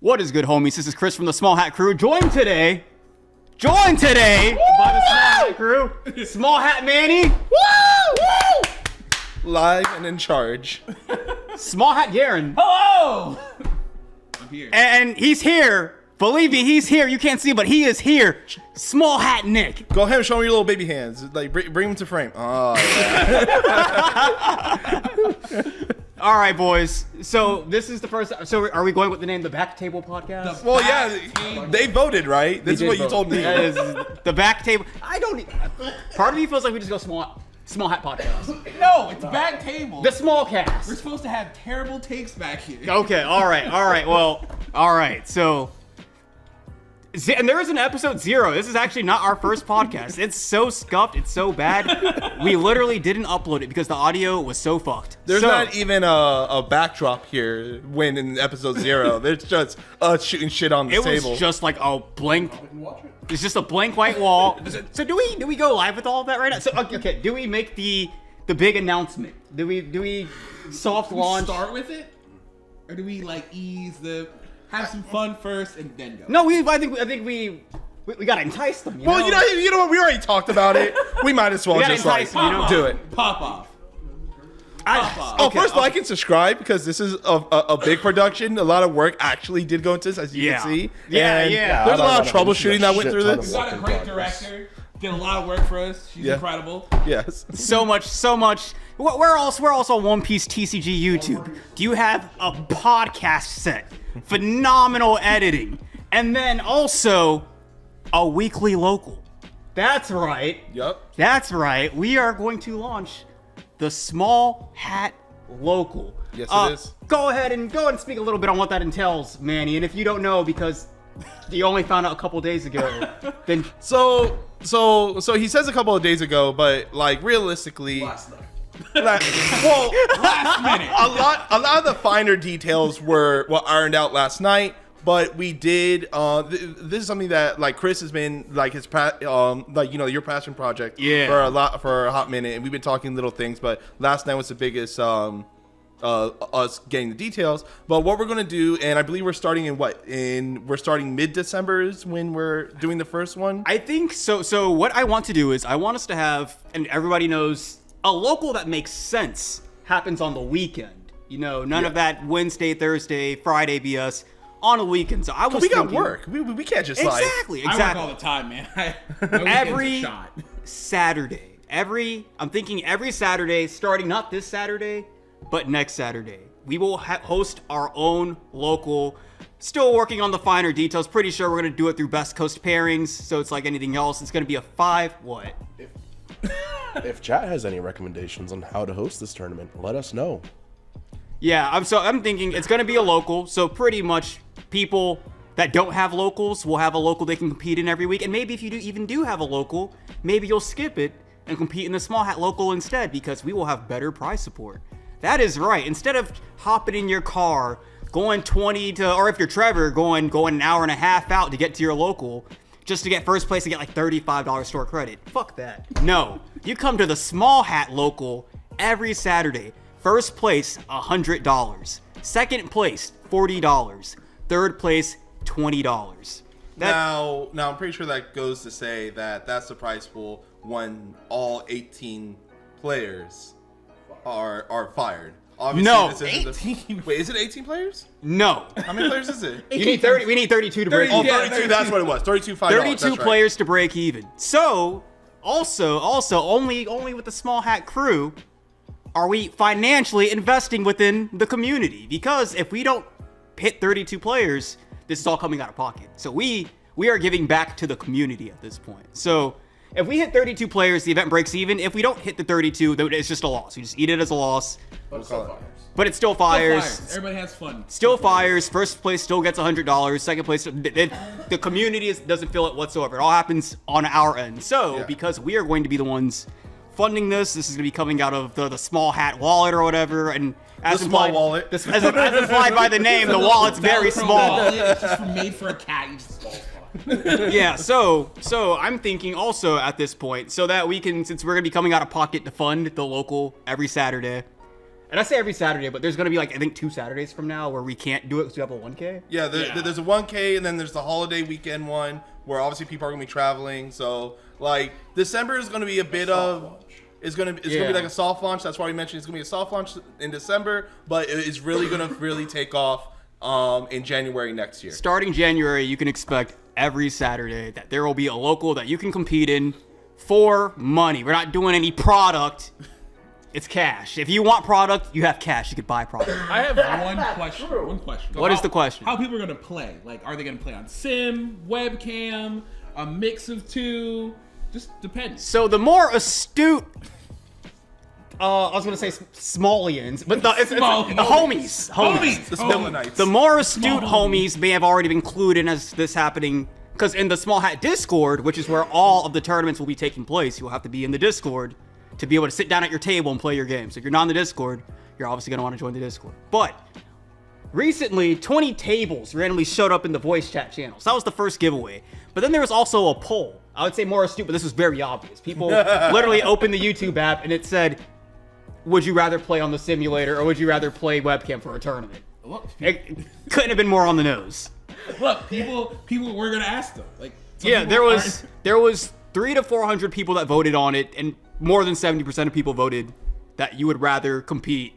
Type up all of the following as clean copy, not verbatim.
What is good, homies? This is Chris from the Small Hat Crew. Joined today by the Small Hat Crew. Small Hat Manny. Woo! Live and in charge. Small Hat Garen. Hello! I'm here. And he's here. Believe me, he's here. You can't see, but he is here. Small Hat Nick. Go ahead and show me your little baby hands. Like, bring them to frame. Oh, yeah. All right, boys. So this is the first. So are we going with the name, the Back Table Podcast? Well, yeah, they voted, right? This is what you told me. That is the Back Table. I don't. Part of me feels like we just go Small Hat Podcast. No, it's back table. The Small Cast. We're supposed to have terrible takes back here. Okay. All right. Well. All right. So. And there is an episode 0. This is actually not our first podcast. It's so scuffed. It's so bad. We literally didn't upload it because the audio was so fucked. There's not even a backdrop here when in episode 0. There's just us shooting shit on the table. It was just like a blank. It's just a blank white wall. So do we go live with all of that right now? So okay, do we make the big announcement? Do we soft launch? Start with it, or do we like have some fun first and then go? No, I think we gotta entice them. Well, you know what? We already talked about it. We might as well just like do it. Pop off. First like and subscribe because this is a big production. A lot of work actually did go into this, as you can see. Yeah. There's a lot of troubleshooting that went through We this. got a great director. Did a lot of work for us. She's incredible. Yes. So much. We're also on One Piece TCG YouTube. Do you have a podcast set? Phenomenal editing. And then also a weekly local. That's right. Yep. That's right. We are going to launch the Small Hat Local. Yes, it is. Go ahead and speak a little bit on what that entails, Manny. And if you don't know, because you only found out a couple days ago, then So he says a couple of days ago, but like realistically, Last night. last minute. A lot of the finer details were ironed out last night, but we did. This is something that like Chris has been like his your passion project for a hot minute, and we've been talking little things. But last night was the biggest. Us getting the details, but what we're gonna do, and I believe we're starting we're starting mid-December is when we're doing the first one. I think so. So what I want to do is I want us to have, and everybody knows, a local that makes sense happens on the weekend. You know, none of that Wednesday, Thursday, Friday BS on a weekend. So I was we got work. We can't just exactly. I work all the time, man. Every Saturday, I'm thinking every Saturday, starting not this Saturday, but next Saturday, we will host our own local. Still working on the finer details. Pretty sure we're going to do it through Best Coast pairings. So it's like anything else. It's going to be a 5 what? If chat has any recommendations on how to host this tournament, let us know. Yeah, I'm thinking it's going to be a local. So pretty much people that don't have locals will have a local they can compete in every week. And maybe if you do have a local, maybe you'll skip it and compete in the Small Hat local instead, because we will have better prize support. That is right. Instead of hopping in your car, going 20 to, or if you're Trevor, going an hour and a half out to get to your local, just to get first place and get like $35 store credit. Fuck that. No, you come to the Small Hat local every Saturday. First place, $100. Second place, $40. Third place, $20. Now I'm pretty sure that goes to say that that's the prize pool when all 18 players are fired. Obviously, no. Wait, is it 18 players? No. How many players is it? You need 30. We need 32 to break even. 32, that's what it was. 32 $5. 32 players to break even. So, also, only with the Small Hat Crew are we financially investing within the community. Because if we don't hit 32 players, this is all coming out of pocket. So we are giving back to the community at this point. So if we hit 32 players, the event breaks even. If we don't hit the 32, it's just a loss. We just eat it as a loss. But it's still fires. But it's still fires. Everybody has fun. Still fires. First place still gets $100. Second place, the community doesn't feel it whatsoever. It all happens on our end. So because we are going to be the ones funding this is going to be coming out of the Small Hat wallet or whatever. And as small wallet. As implied by the name, the wallet's very small. It's just made for a cat. You just Yeah, so I'm thinking also at this point, so that we can, since we're gonna be coming out of pocket to fund the local every Saturday, And I say every Saturday, but there's going to be like, I think 2 Saturdays from now where we can't do it because we have a 1K. Yeah, there's a 1K, and then there's the holiday weekend one where obviously people are going to be traveling. So, like, December is going to be a bit of... It's gonna be like a soft launch. That's why we mentioned it's gonna be a soft launch in December, but it's really gonna really take off in January next year. Starting January, you can expect every Saturday that there will be a local that you can compete in for money. We're not doing any product. It's cash. If you want product, you have cash. You could buy product. I have one question. What is the question? How people are gonna play? Like, are they gonna play on sim, webcam, a mix of two? Just depends. So the more astute, I was gonna say Smallians, but it's the homies. The Smolenites. The more astute homies may have already been clued in as this happening, because in the Small Hat Discord, which is where all of the tournaments will be taking place, you'll have to be in the Discord to be able to sit down at your table and play your game. So if you're not in the Discord, you're obviously gonna want to join the Discord. But recently, 20 tables randomly showed up in the voice chat channel. So that was the first giveaway. But then there was also a poll. I would say more astute, but this was very obvious. People literally opened the YouTube app and it said, would you rather play on the simulator or would you rather play webcam for a tournament? Look, It couldn't have been more on the nose. look, people were gonna ask them. Like, Yeah, there was 300 to 400 people that voted on it, and more than 70% of people voted that you would rather compete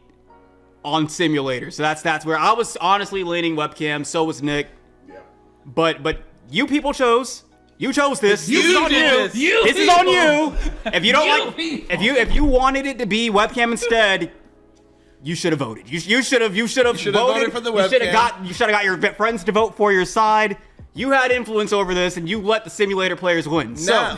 on simulator. So that's where I was honestly leaning webcam. So was Nick. Yeah. But you people chose. You chose this. This is on you. This is on you. If you don't like, if you wanted it to be webcam instead, you should have voted. You should have voted for the webcam. You should have got your friends to vote for your side. You had influence over this, and you let the simulator players win. So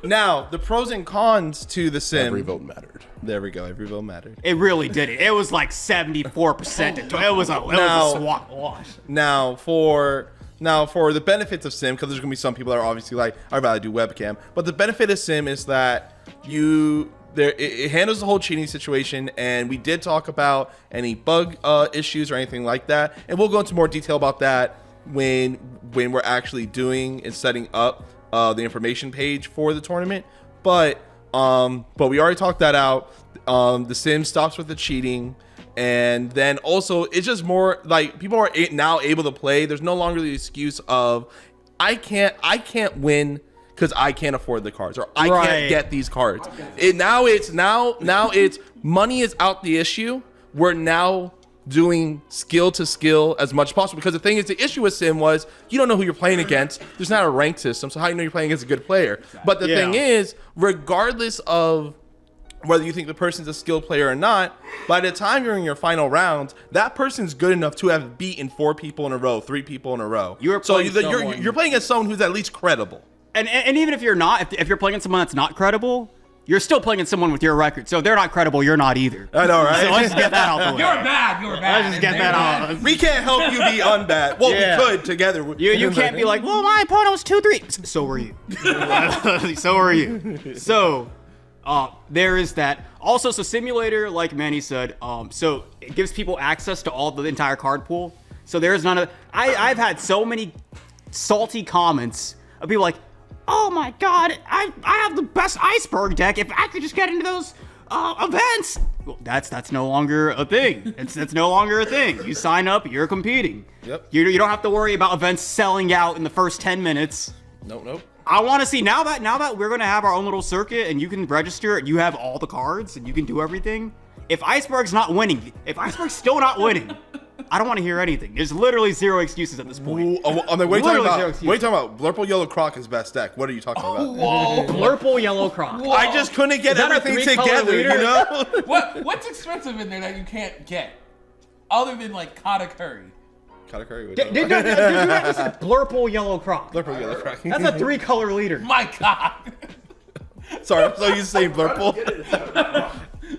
now the pros and cons to the sim. Every vote mattered. There we go. Every vote mattered. it really did it. It was like 74%. It was a swat wash. Now for the benefits of sim, because there's gonna be some people that are obviously like, I'd rather do webcam. But the benefit of sim is that it handles the whole cheating situation, and we did talk about any bug issues or anything like that, and we'll go into more detail about that when we're actually doing and setting up the information page for the tournament. But we already talked that out. The sim stops with the cheating. And then also, it's just more like people are now able to play. There's no longer the excuse of I can't win because I can't afford the cards, or I can't get these cards. Now it's money is out the issue. We're now doing skill to skill as much as possible, because the thing is, the issue with sim was you don't know who you're playing against. There's not a rank system, so how do you know you're playing against a good player? But the thing is, regardless of whether you think the person's a skilled player or not, by the time you're in your final rounds, that person's good enough to have beaten 4 people in a row, 3 people in a row. You're playing against someone who's at least credible. And even if you're not, if you're playing against someone that's not credible, you're still playing against someone with your record. So if they're not credible, you're not either. I know, right? So let's just get that out the way. You're bad. Let's just get that out. We can't help you be unbad. Well, we could together. You can't be like, well, my opponent was 2-3. So were you. So were you. So there is that. Also, so simulator, like Manny said, so it gives people access to all the entire card pool. So there's none of. I've had so many salty comments of people like, oh my god, I have the best iceberg deck. If I could just get into those events. Well, that's no longer a thing. It's no longer a thing. You sign up, you're competing. Yep. You don't have to worry about events selling out in the first 10 minutes. Nope. I want to see now that we're gonna have our own little circuit and you can register and you have all the cards and you can do everything. If Iceberg's not winning, if Iceberg's still not winning, I don't want to hear anything. There's literally zero excuses at this point. What are you talking about? Blurple Yellow Croc is best deck. What are you talking about? Whoa. Blurple Yellow Croc. Whoa. I just couldn't get everything together, you know? What's expensive in there that you can't get? Other than like Kata Curry. Kata Curry. Did you not just say Blurple Yellow Croc? Blurple Yellow Croc. That's a 3-color leader. My god. Sorry, I'm so used to saying Blurple.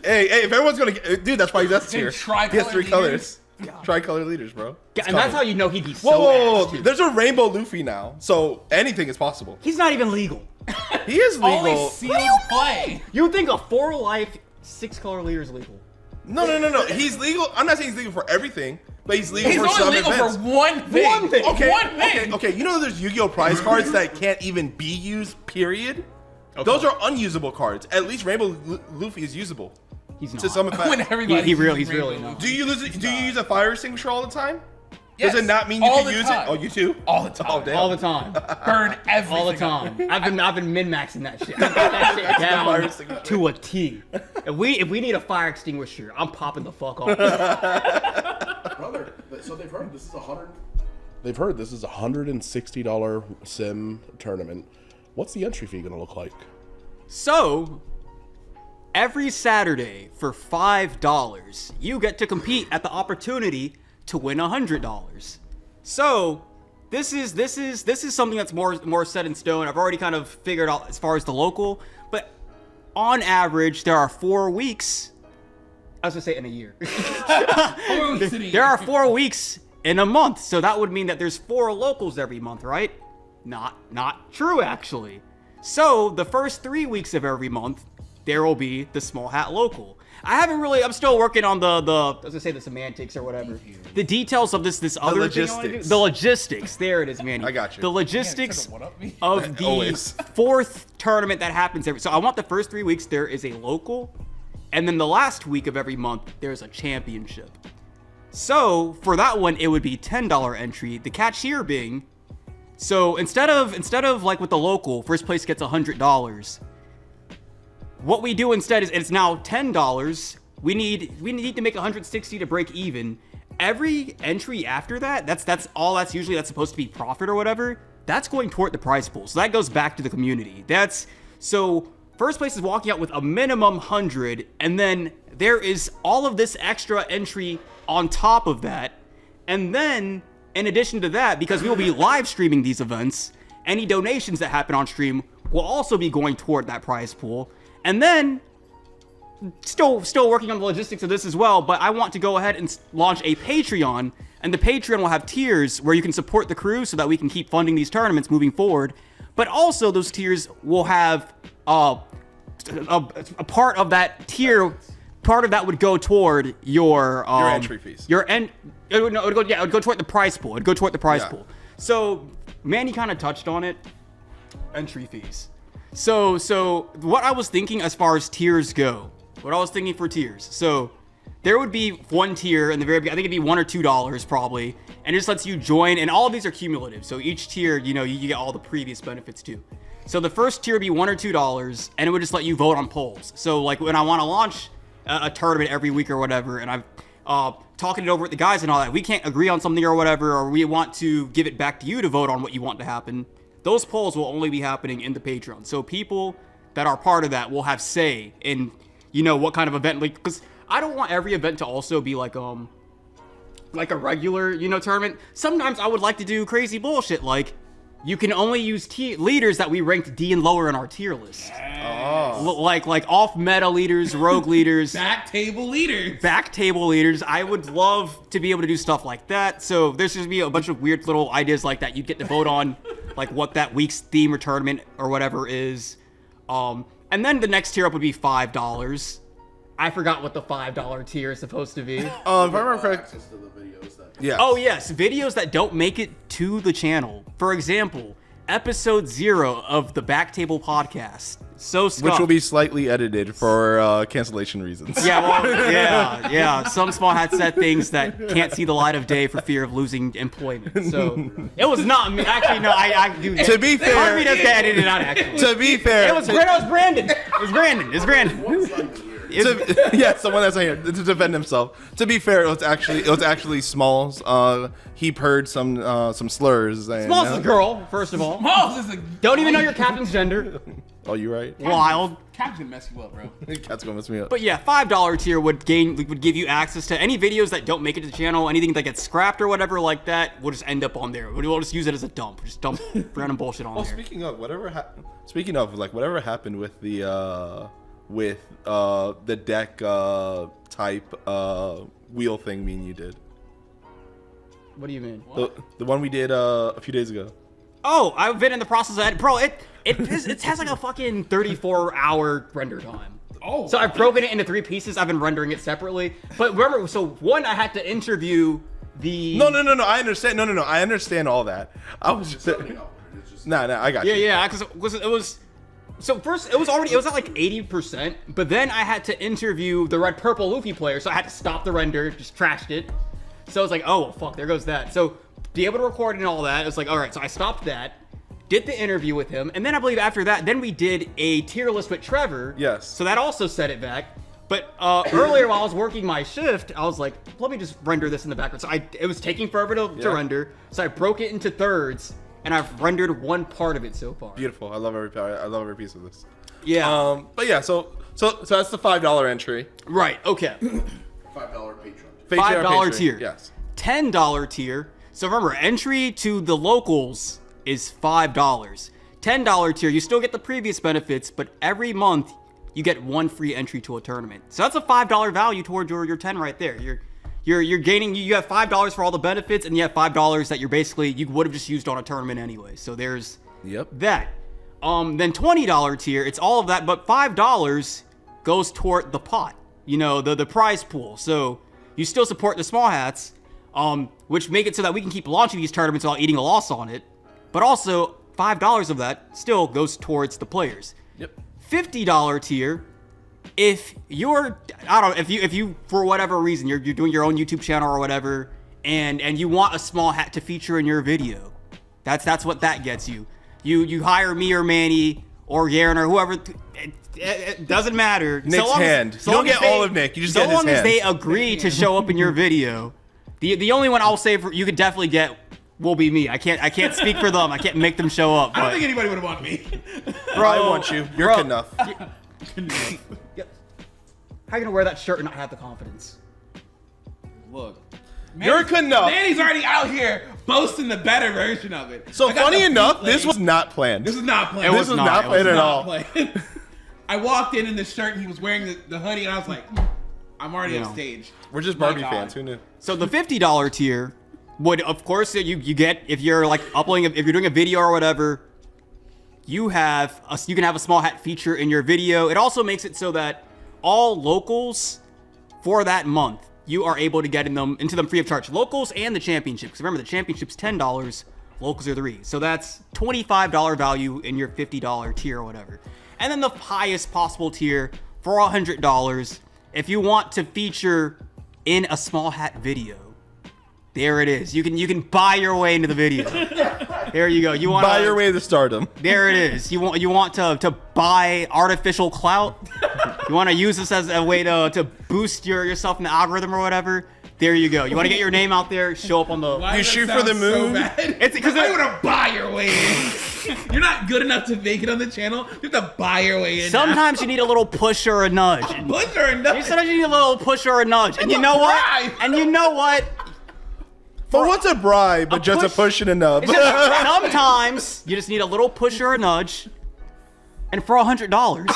Hey, if everyone's gonna get, dude, that's why that's tier. He has 3 colors. Tricolor leaders, bro. And that's how you know he'd be so whoa. ass, too. There's a Rainbow Luffy now, so anything is possible. He's not even legal. He is legal. Only sealed play. You would think a 4-life 6-color leader is legal? No. He's legal. I'm not saying he's legal for everything, but he's legal for only some legal events. for one thing. Okay. You know there's Yu-Gi-Oh! Prize cards that can't even be used, period? Okay. Those are unusable cards. At least Rainbow Luffy is usable. He's not. To some effect. When everybody He's really not. Do you use a fire extinguisher all the time? Yes, Does it not mean you all can the use time. it? Oh, you too? All the time. Oh, damn. All the time. Burn everything. All the time. I've been min-maxing that shit. I've got that shit fire down extinguisher. to a T. If we need a fire extinguisher, I'm popping the fuck off. Brother, so they've heard this is a $160 sim tournament. What's the entry fee gonna look like? So, every Saturday for $5, you get to compete at the opportunity to win $100. So, this is something that's more set in stone. I've already kind of figured out as far as the local, but on average, there are 4 weeks. I was gonna say in a year. There are 4 weeks in a month, so that would mean that there's 4 locals every month, right? Not true, actually. So the first 3 weeks of every month, there will be the Small Hat local. I'm still working on I was gonna say the semantics or whatever. The details of this other logistics. thing I wanna do. The logistics. There it is, Manny. I got you. The logistics Yeah, you of the Always. 4th tournament that happens so I want the first 3 weeks there is a local, and then the last week of every month there's a championship. So for that one it would be $10 entry. The catch here being, so instead of like with the local, first place gets $100. What we do instead is it's now $10. We need to make 160 to break even. Every entry after that's usually supposed to be profit or whatever. That's going toward the prize pool. So that goes back to the community. So first place is walking out with a minimum 100, and then there is all of this extra entry on top of that. And then in addition to that, because we will be live streaming these events, any donations that happen on stream will also be going toward that prize pool. And then, still working on the logistics of this as well, but I want to go ahead and launch a Patreon, and the Patreon will have tiers where you can support the crew so that we can keep funding these tournaments moving forward. But also those tiers will have a part of that tier. Part of that would go toward your entry fees. It would go toward the prize pool. It'd go toward the prize pool. So Manny kind of touched on it. Entry fees. So what I was thinking as far as tiers go, what I was thinking for tiers. So there would be one tier in the very beginning. I think it'd be $1 or $2 probably, and it just lets you join. And all of these are cumulative. So each tier, you get all the previous benefits too. So the first tier would be $1 or $2, and it would just let you vote on polls. So like when I want to launch a tournament every week or whatever, and I'm talking it over with the guys and all that, we can't agree on something or whatever, or we want to give it back to you to vote on what you want to happen. Those polls will only be happening in the Patreon. So people that are part of that will have say in, what kind of event, like, because I don't want every event to also be like a regular, tournament. Sometimes I would like to do crazy bullshit, like you can only use leaders that we ranked D and lower in our tier list. Oh. Like off-meta leaders, rogue leaders. Back table leaders. I would love to be able to do stuff like that. So there's just be a bunch of weird little ideas like that. You'd get to vote on like what that week's theme or tournament or whatever is. And then the next tier up would be $5. I forgot what the $5 tier is supposed to be. If I remember correct. Access to the videos that Yeah. Oh yes, videos that don't make it to the channel. For example, episode 0 of the Backtable podcast. So scuffed. Which will be slightly edited for cancellation reasons. Yeah, well, yeah. Some Small Hat said things that can't see the light of day for fear of losing employment. So it was not me. Actually, no, I do. To be fair, part of me does get edited out. Actually, to be fair, it was Brandon. It was Brandon. Yeah, someone that's not here to defend himself. To be fair, it was actually Smalls. He heard some slurs. And, Smalls is a girl, first of all. Smalls is a Don't even know your captain's gender. Oh, you right? Wild. Cap's gonna mess you up, bro. Cat's gonna mess me up. But yeah, $5 tier would give you access to any videos that don't make it to the channel, anything that gets scrapped or whatever like that. Will just end up on there. We'll just use it as a dump. Just dump random bullshit on there. Speaking of whatever happened with the deck type wheel thing me and you did. What do you mean? The one we did a few days ago. Oh, I've been in the process of it has like a fucking 34-hour render time. Oh. So I've broken it into 3 pieces. I've been rendering it separately. But remember, so one, I had to interview the... No. I understand. No. I understand all that. I was just... Nah, I got you. Yeah, because it was... So first, it was at like 80%, but then I had to interview the red purple Luffy player, so I had to stop the render, just trashed it. So I was like, oh, well, fuck, there goes that. So be able to record and all that, it was like, all right, so I stopped that, did the interview with him, and then I believe after that, then we did a tier list with Trevor. Yes. So that also set it back. But earlier while I was working my shift, I was like, let me just render this in the background. So it was taking forever to render, so I broke it into thirds, and I've rendered one part of it so far. Beautiful. I love every piece of this. Yeah. But yeah, so that's the $5 entry. Right. Okay. $5 Patreon. $5 tier. Yes. $10 tier. So remember, entry to the locals is $5. $10 tier, you still get the previous benefits, but every month you get one free entry to a tournament. So that's a $5 value towards your 10 right there. You're gaining. You have $5 for all the benefits, and you have $5 that you would have just used on a tournament anyway. So there's that. Then $20 tier, it's all of that, but $5 goes toward the pot. You know, the prize pool. So you still support the small hats, which make it so that we can keep launching these tournaments without eating a loss on it. But also, $5 of that still goes towards the players. Yep. $50 tier, if you're, I don't know, if you for whatever reason you're doing your own YouTube channel or whatever, and you want a small hat to feature in your video, that's what that gets you. You hire me or Manny or Garen or whoever. It doesn't matter. Nick's hand. You don't get all of Nick. You just get his hand. So long as they agree to show up in your video, the only one I'll say you could definitely get will be me. I can't speak for them. I can't make them show up. I don't think anybody would want me. Bro, I want you. You're good enough. How you gonna wear that shirt and not have the confidence? Look, You're good enough. Manny's already out here boasting the better version of it. So I got funny the enough, bootleg. this was not planned. This is not planned. This was not planned at all. Planned. I walked in the shirt and he was wearing the hoodie, and I was like, I'm already on stage. We're just My Barbie God. fans. Who knew? So the $50 tier would, of course, you get if you're like uploading, if you're doing a video or whatever, you can have a small hat feature in your video. It also makes it so that all locals for that month you are able to get into them free of charge. Locals and the championship. Because remember, the championship's $10, locals are $3. So that's $25 value in your $50 tier or whatever. And then the highest possible tier for $100, if you want to feature in a small hat video. There it is. You can buy your way into the video. There you go. You want Buy your way to stardom. There it is. You want to buy artificial clout. You want to use this as a way to boost yourself in the algorithm or whatever. There you go. You want to get your name out there, show up on the. Why You does that shoot for the sound so moon? bad? It's because I want to buy your way in. You're not good enough to make it on the channel. You have to buy your way in. sometimes you need a little push or a nudge. Push or nothing. Sometimes you need a little push or a nudge. And you know what? bribe. And you know what? But what's a bribe but just a push and a nub? It's just, sometimes you just need a little push or a nudge. And for $100,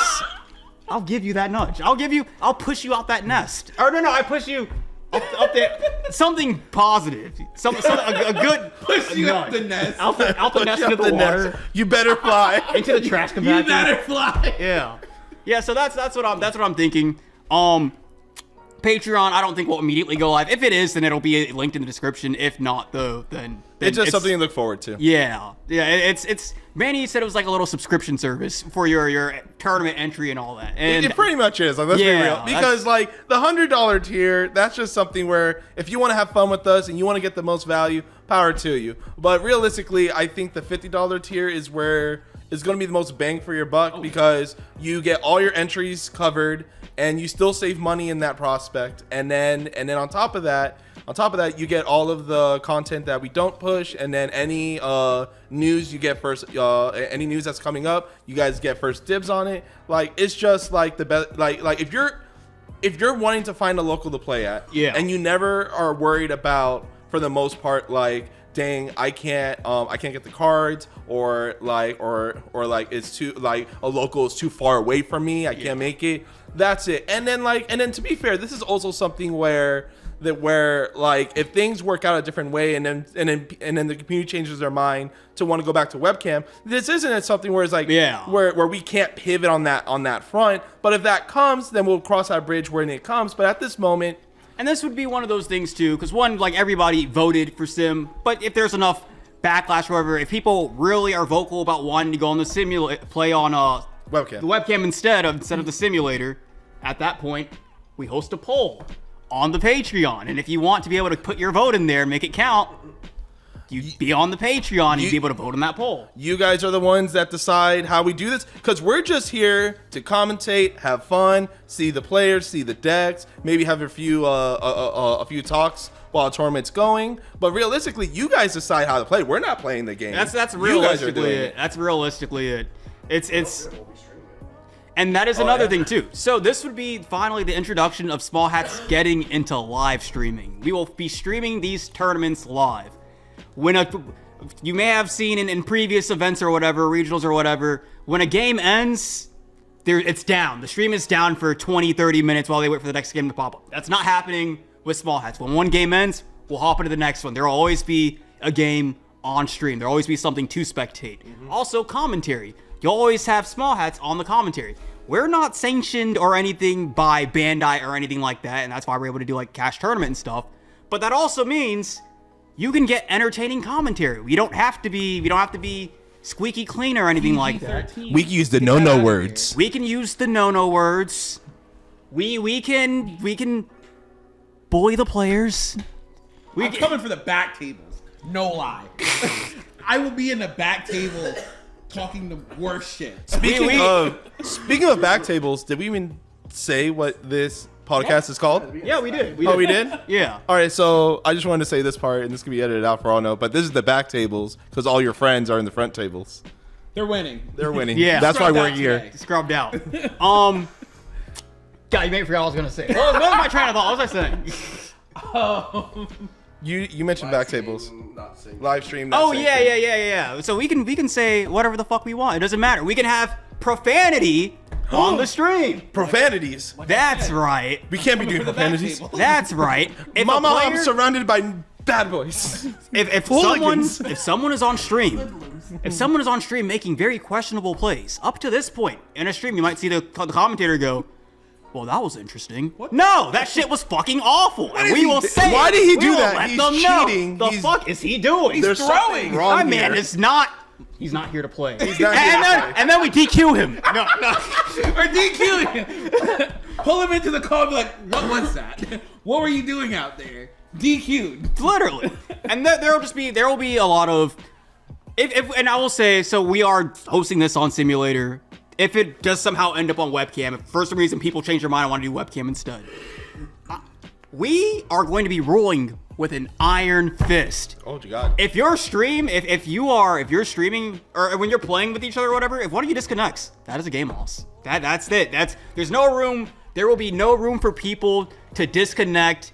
I'll give you that nudge. I'll push you out that nest. Or no, I push you up there. Something positive. A good Push you nudge. up the nest. Out the nest into the water. You better fly. Into the trash You compactor. better fly. Yeah, so that's what I'm thinking. Patreon, I don't think will immediately go live. If it is, then it'll be linked in the description. If not, though, then It's just something to look forward to. Yeah. It's Manny said it was like a little subscription service for your tournament entry and all that. And It pretty much is. Like, let's be Yeah, real. Because like the $100 tier, that's just something where if you want to have fun with us and you want to get the most value, power to you. But realistically, I think the $50 tier is where it's going to be the most bang for your buck because you get all your entries covered and you still save money in that prospect. And then on top of that, you get all of the content that we don't push, and then any news you get first. Any news that's coming up, you guys get first dibs on it. Like it's just like the best. Like if you're wanting to find a local to play at, and you never are worried about, for the most part, like, dang, I can't get the cards, or like it's too, like, a local is too far away from me, I can't make it. That's it. And then to be fair, this is also something where like if things work out a different way and then the community changes their mind to want to go back to webcam, this isn't something where it's like where we can't pivot on that front. But if that comes, then we'll cross that bridge when it comes. But at this moment, and this would be one of those things too, because one, like, everybody voted for Sim, but if there's enough backlash or whatever, if people really are vocal about wanting to go on the play on Webcam. the webcam instead of the simulator, at that point, we host a poll on the Patreon. And if you want to be able to put your vote in there, make it count, you'd be on the Patreon and you'd be able to vote on that poll. You guys are the ones that decide how we do this, because we're just here to commentate, have fun, see the players, see the decks, maybe have a few talks while the tournament's going. But realistically, you guys decide how to play. We're not playing the game. That's You guys are realistically doing it. That's realistically it. It's and that is another thing too. So this would be finally the introduction of Small Hats getting into live streaming. We will be streaming these tournaments live. You may have seen in previous events or whatever, regionals or whatever, when a game ends, it's down. The stream is down for 20, 30 minutes while they wait for the next game to pop up. That's not happening with Small Hats. When one game ends, we'll hop into the next one. There will always be a game on stream. There will always be something to spectate. Also, commentary. You'll always have Small Hats on the commentary. We're not sanctioned or anything by Bandai or anything like that, and that's why we're able to do like cash tournament and stuff. But that also means you can get entertaining commentary. We don't have to be squeaky clean or anything like that. We can use the no-no words. We can use the no-no words. We can bully the players. I'm coming for the back tables. No lie. I will be in the back table talking the worst shit. Speaking of back tables, did we even say what this podcast is called? Yeah, we did. We did? Yeah. All right, so I just wanted to say this part, and this can be edited out for all know, but this is the back tables because all your friends are in the front tables. They're winning. They're winning. Yeah. That's why Scrubbed we're out here. today. Scrubbed out. God, you made me forget what I was gonna say. What was my train of thought? What was I saying? You mentioned back tables. Not saying Live stream. Oh yeah. So we can say whatever the fuck we want. It doesn't matter. We can have profanity on the stream. Profanities. That's right. We can't be doing For the back profanities. table. That's right. If Mama, a I'm player, surrounded by bad boys. if hooligans. someone is on stream, making very questionable plays, up to this point in a stream, you might see the commentator go, "Well, that was interesting." No, that shit was fucking awful. And we will say, why did he we do will that? let He's them know. cheating. The fuck is he doing? There's something wrong My man here. is not. He's not here to play. He's not here to play. And then we DQ him. No. Or DQ him. Pull him into the car and be like, what was that? What were you doing out there? DQ'd. Literally. And there will be a lot of and I will say, so we are hosting this on simulator. If it does somehow end up on webcam, if for some reason people change their mind and want to do webcam instead, we are going to be ruling with an iron fist. Oh God. If you're streaming or when you're playing with each other or whatever, if one of you disconnects, that is a game loss. That's it. There's no room. There will be no room for people to disconnect,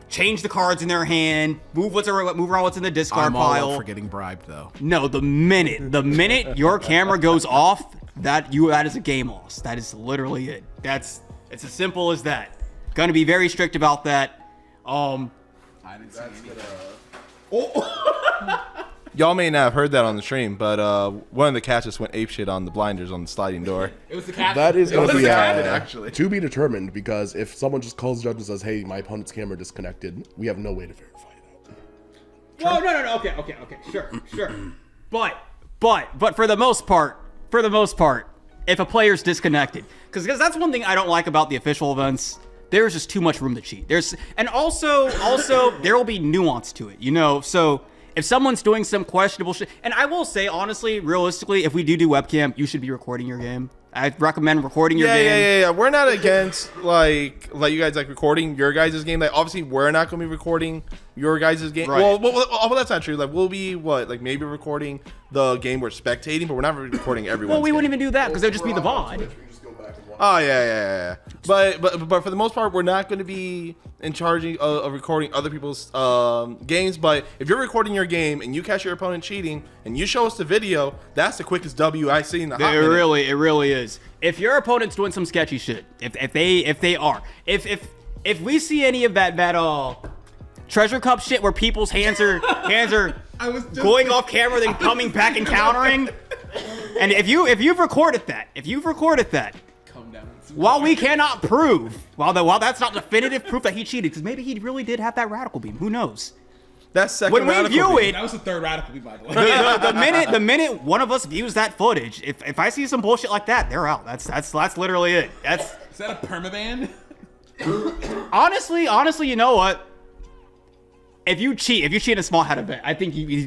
change the cards in their hand, move around what's in the discard I'm all pile. up for getting bribed though. No, the minute your camera goes off, that is a game loss. That is literally it. It's as simple as that. Gonna be very strict about that. I didn't see anything. Y'all may not have heard that on the stream, but one of the catches went apeshit on the blinders on the sliding door. It was the captain. That is going to be actually. to be determined, because if someone just calls the judge and says, "Hey, my opponent's camera disconnected," we have no way to verify that. Well, no. Okay. Sure. But for the most part, if a player's disconnected, because that's one thing I don't like about the official events. There's just too much room to cheat. Also there will be nuance to it, So if someone's doing some questionable shit, and I will say honestly, realistically, if we do webcam, you should be recording your game. I recommend recording your game. Yeah. We're not against like you guys recording your guys' game. Like obviously we're not gonna be recording your guys' game. Right. Well, that's not true. Like we'll be maybe recording the game we're spectating, but we're not recording everyone's Well, we wouldn't game. even do that because it would just be the VOD. Oh yeah. But for the most part, we're not going to be in charge of recording other people's games. But if you're recording your game and you catch your opponent cheating and you show us the video, that's the quickest W I've seen in a hot minute. It really is. If your opponent's doing some sketchy shit, if we see any of that treasure cup shit where people's hands are going off camera then coming back and countering, and if you've recorded that. While we cannot prove, while that's not definitive proof that he cheated, because maybe he really did have that radical beam. Who knows? That's second when we radical view beat. it, That was the third radical beat, by the way. the minute one of us views that footage, if I see some bullshit like that, they're out. That's literally it. Is that a permaban? Honestly, you know what? If you cheat in a small hat event, I think you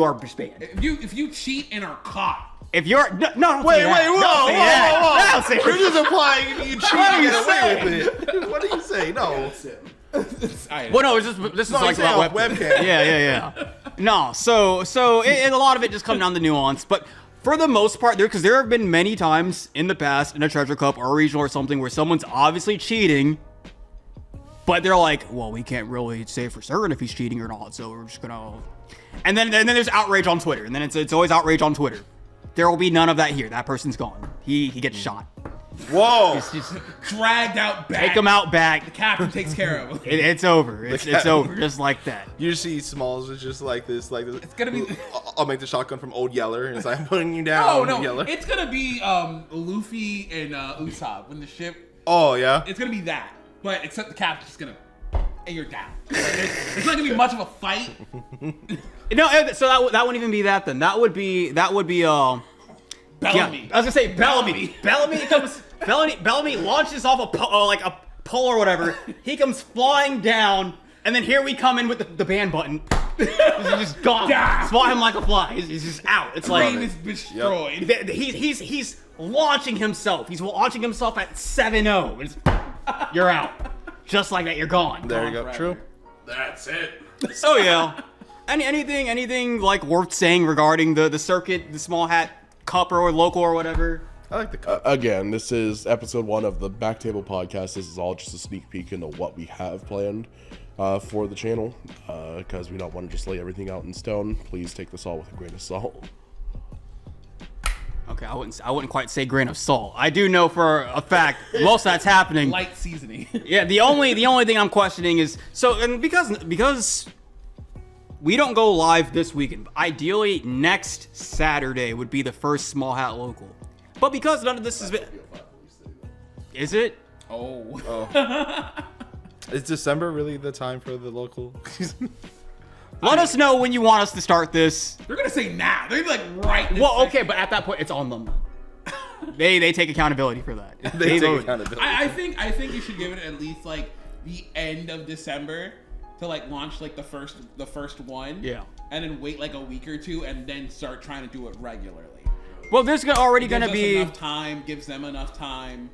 are just banned. If you cheat and are caught. If you're don't Wait, say that. whoa. Don't say that. You're just implying if you cheat, What are you you get away saying? with it. What do you say? No. Well, no, this is No, like he's saying about webcam. Yeah. No, so a lot of it just comes down to nuance, but for the most part, because there have been many times in the past in a treasure cup or a regional or something where someone's obviously cheating, but they're like, well, we can't really say for certain if he's cheating or not, so we're just gonna. And then there's outrage on Twitter, and then it's always outrage on Twitter. There will be none of that here. That person's gone. He gets shot. Whoa. Just Dragged out back. take him out back. The captain takes care of him. It's over. It's over. Just like that. You see Smalls is just like this. It's gonna be. I'll make the shotgun from Old Yeller, and it's like, I'm putting you down, No. Yeller. It's gonna be Luffy and Usopp when the ship. Oh, yeah? It's gonna be that, but except the captain's just gonna. And you're down. It's not gonna be much of a fight. No, so that wouldn't even be that then. That would be Bellamy. Yeah, I was gonna say Bellamy. Bellamy launches off a pole or whatever. He comes flying down, and then here we come in with the ban button. He's just gone. Yeah. Swat him like a fly. He's just out. It's like Brain is destroyed. he's launching himself. He's launching himself at 7-0. You're out. Just like that, you're gone. There you go. Forever. True. That's it. So yeah. Anything like worth saying regarding the circuit, the small hat cup or local or whatever? I like the cup. Again, this is episode 1 of the Backtable Podcast. This is all just a sneak peek into what we have planned for the channel, because we don't want to just lay everything out in stone. Please take this all with a grain of salt. Okay, I wouldn't quite say grain of salt. I do know for a fact most of that's happening. Light seasoning. Yeah, the only thing I'm questioning is because we don't go live this weekend. Ideally, next Saturday would be the first small hat local. But because none of this has been, is it? Oh. Is December really the time for the local? Let us know when you want us to start this. They're gonna say now. They're gonna be like right. This Well, second. okay, but at that point, it's on them. They take accountability for that. They take vote. accountability. I think you should give it at least like the end of December to like launch like the first one. Yeah. And then wait like a week or two and then start trying to do it regularly. Well, there's already Gives gonna us be enough time. Gives them enough time.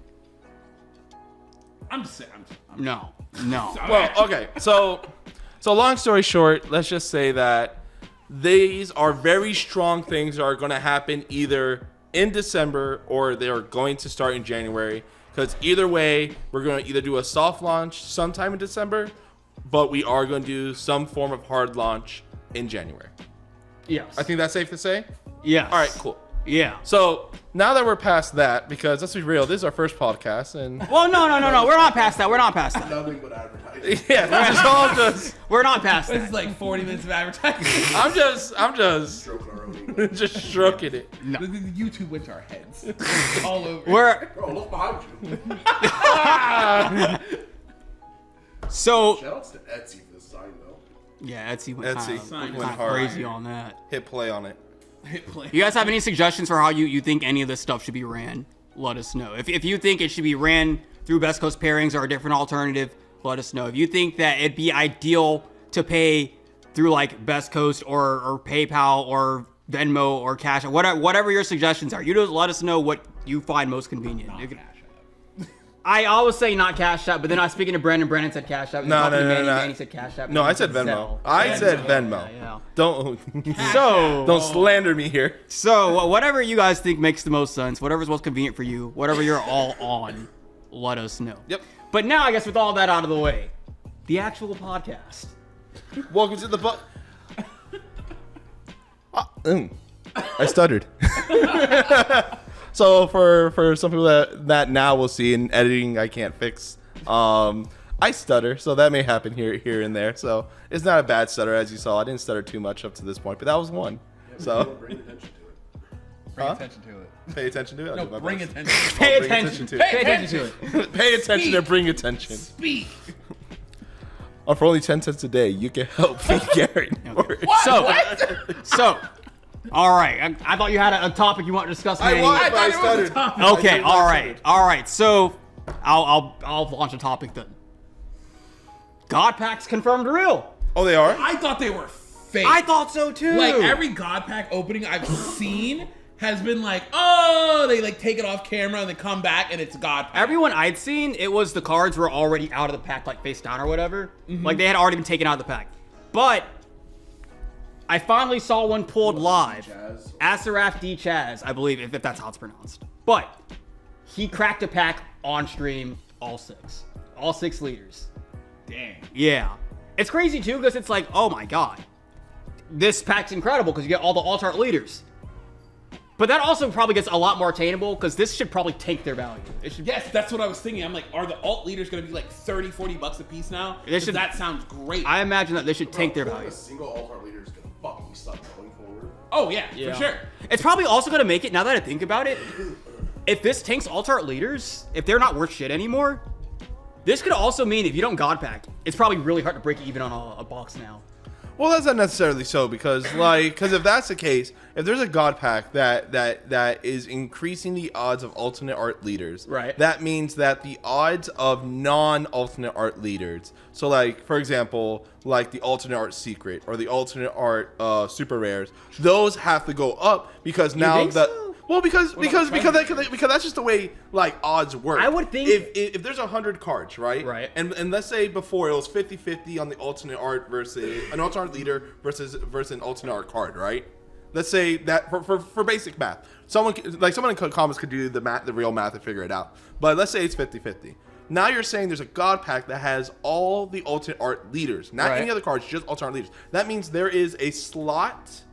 I'm just saying. no. Well, okay. So long story short, let's just say that these are very strong things that are going to happen either in December or they're going to start in January. Because either way, we're going to either do a soft launch sometime in December, but we are going to do some form of hard launch in January. Yes. I think that's safe to say. Yes. All right, cool. Yeah. So now that we're past that, because let's be real, this is our first podcast, and Well, no. We're not past that. Nothing but advertising. yeah, this is all just. We're not past This that. is like 40 minutes of advertising. I'm just Stroking our own ego. just stroking it. The YouTube went to our heads. It's all over. We're Bro, look behind you. so Shoutouts to Etsy for the sign, though. yeah. Etsy went Etsy kind went of hard. crazy on that. Hit play on it. Hit play. You guys have any suggestions for how you think any of this stuff should be ran? Let us know. If you think it should be ran through Best Coast pairings or a different alternative, let us know. If you think that it'd be ideal to pay through like Best Coast or PayPal or Venmo or Cash, whatever your suggestions are, you just let us know what you find most convenient. You can- I always say not Cash App, but then I was speaking to Brandon said Cash App. No. Manny said Cash App. No, I Manny said Venmo. Zelle. I said Venmo. Yeah. Don't So slander me here. So whatever you guys think makes the most sense, whatever's most convenient for you, whatever you're all on, let us know. Yep. But now, I guess with all that out of the way, the actual podcast. Welcome to the I stuttered. So for some people that now will see in editing, I can't fix. I stutter, so that may happen here and there. So it's not a bad stutter, as you saw. I didn't stutter too much up to this point, but that was one. So Bring attention to it. Bring attention to it. pay attention to it. I'll No, do my bring best. attention. Pay bring attention. attention to it. Pay attention to it. Pay attention Speak. and bring attention. Speak. For only 10 cents a day, you can help feed Gary. So, all right. I thought you had a topic you want to discuss. I thought it was a topic. Okay, all right. So, I'll launch a topic then. God packs confirmed real. Oh, they are? I thought they were fake. I thought so too. Like every God pack opening I've seen has been like, oh, they like take it off camera and they come back and it's a God pack. Everyone I'd seen, it was the cards were already out of the pack, like face down or whatever. Like they had already been taken out of the pack. But I finally saw one pulled live. Asaraf D. Chaz, I believe, if that's how it's pronounced. But he cracked a pack on stream, all 6 leaders. Dang. Yeah. It's crazy too, because it's like, oh my god. This pack's incredible because you get all the alt art leaders. But that also probably gets a lot more attainable because this should probably tank their value. Yes, that's what I was thinking. I'm like, are the alt leaders going to be like 30, 40 bucks a piece now? That sounds great. I imagine that they should tank their value. A single alt-art leader is gonna fucking suck going forward. Oh yeah, for sure. It's probably also going to make it, now that I think about it, if this tanks alt art leaders, if they're not worth shit anymore, this could also mean if you don't God pack, it's probably really hard to break even on a box now. Well, that's not necessarily so because if that's the case, if there's a God pack that is increasing the odds of alternate art leaders, right? That means that the odds of non-alternate art leaders, so like for example, like the alternate art secret or the alternate art super rares, those have to go up because now well, because that's just the way like odds work. I would think if there's 100 cards, right? And let's say before it was 50-50 on the alternate art versus an alternate art leader versus an alternate art card, right? Let's say that for basic someone in the comments could do the real math and figure it out. But let's say it's 50-50. Now you're saying there's a God pack that has all the alternate art leaders, not any other cards, just alternate art leaders. That means there is a slot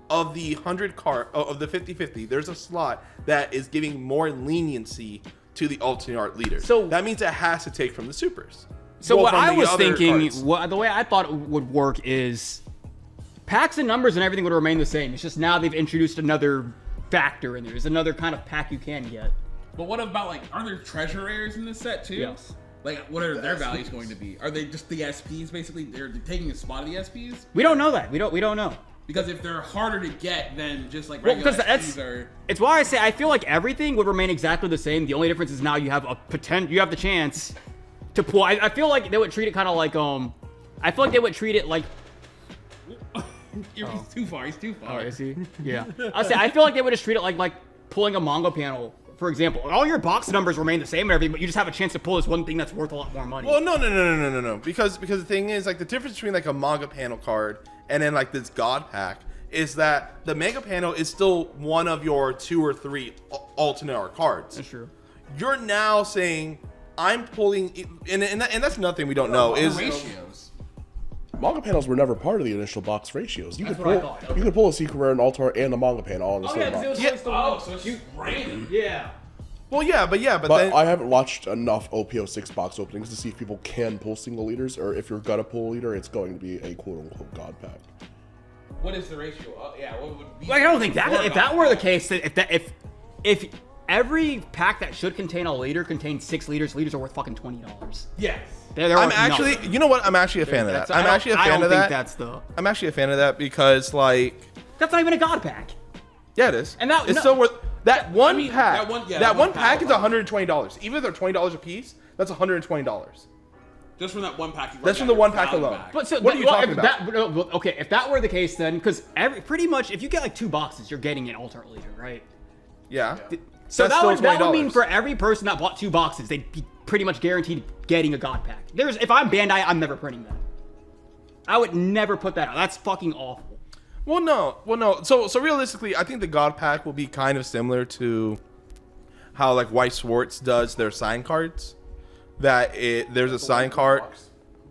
of the 100 card of the 50-50, there's a slot that is giving more leniency to the alternate art leader. So that means it has to take from the supers. So what I was thinking, the way I thought it would work is packs and numbers and everything would remain the same. It's just now they've introduced another factor in there. There's another kind of pack you can get. But what about like, are there treasure rares in this set too? Yes. Like, what are their values going to be? Are they just the SPs basically? They're taking a spot of the SPs? We don't know that. We don't know. Because if they're harder to get than just like regular SPs it's why I say I feel like everything would remain exactly the same. The only difference is now you have you have the chance to pull. I feel like they would treat it kind of like I feel like they would treat it like. He's too far. He's too far. Oh, is he? Yeah. I feel like they would just treat it like pulling a manga panel. For example, all your box numbers remain the same and everything, but you just have a chance to pull this one thing that's worth a lot more money. Well, no. Because the thing is, like, the difference between like a manga panel card and then like this God pack is that the mega panel is still one of your 2 or 3 alternate art cards. That's true. You're now saying I'm pulling, and that's another thing we don't know is ratios. Manga panels were never part of the initial box ratios. You could pull a secret rare, an alt art, and a manga panel all in the same box. So it's random. Yeah. Well, but but then I haven't watched enough OP06 box openings to see if people can pull single leaders, or if you're gonna pull a leader, it's going to be a quote-unquote God pack. What is the ratio? What would be? Like, I don't think that if that were the case, if every pack that should contain a leader contains 6 leaders, leaders are worth fucking $20. Yes. I'm actually, nothing. You know what? I'm actually a fan of that. I'm actually a fan of that. I'm actually a fan of that because like that's not even a God pack. Yeah, it is. And that it's still worth that one pack. That one pack is $120. Even if they're $20 a piece, that's $120. Just from that one pack. That's from the one pack alone. But so, what are you talking about? Okay, if that were the case, then because pretty much if you get like 2 boxes, you're getting an alternate leader, right? Yeah. So that would mean for every person that bought 2 boxes, they'd be pretty much guaranteed getting a God pack. If I'm Bandai, I'm never printing that. I would never put that out. That's fucking awful. Well, no. So realistically, I think the God pack will be kind of similar to how like White Swartz does their sign cards. There's a sign card.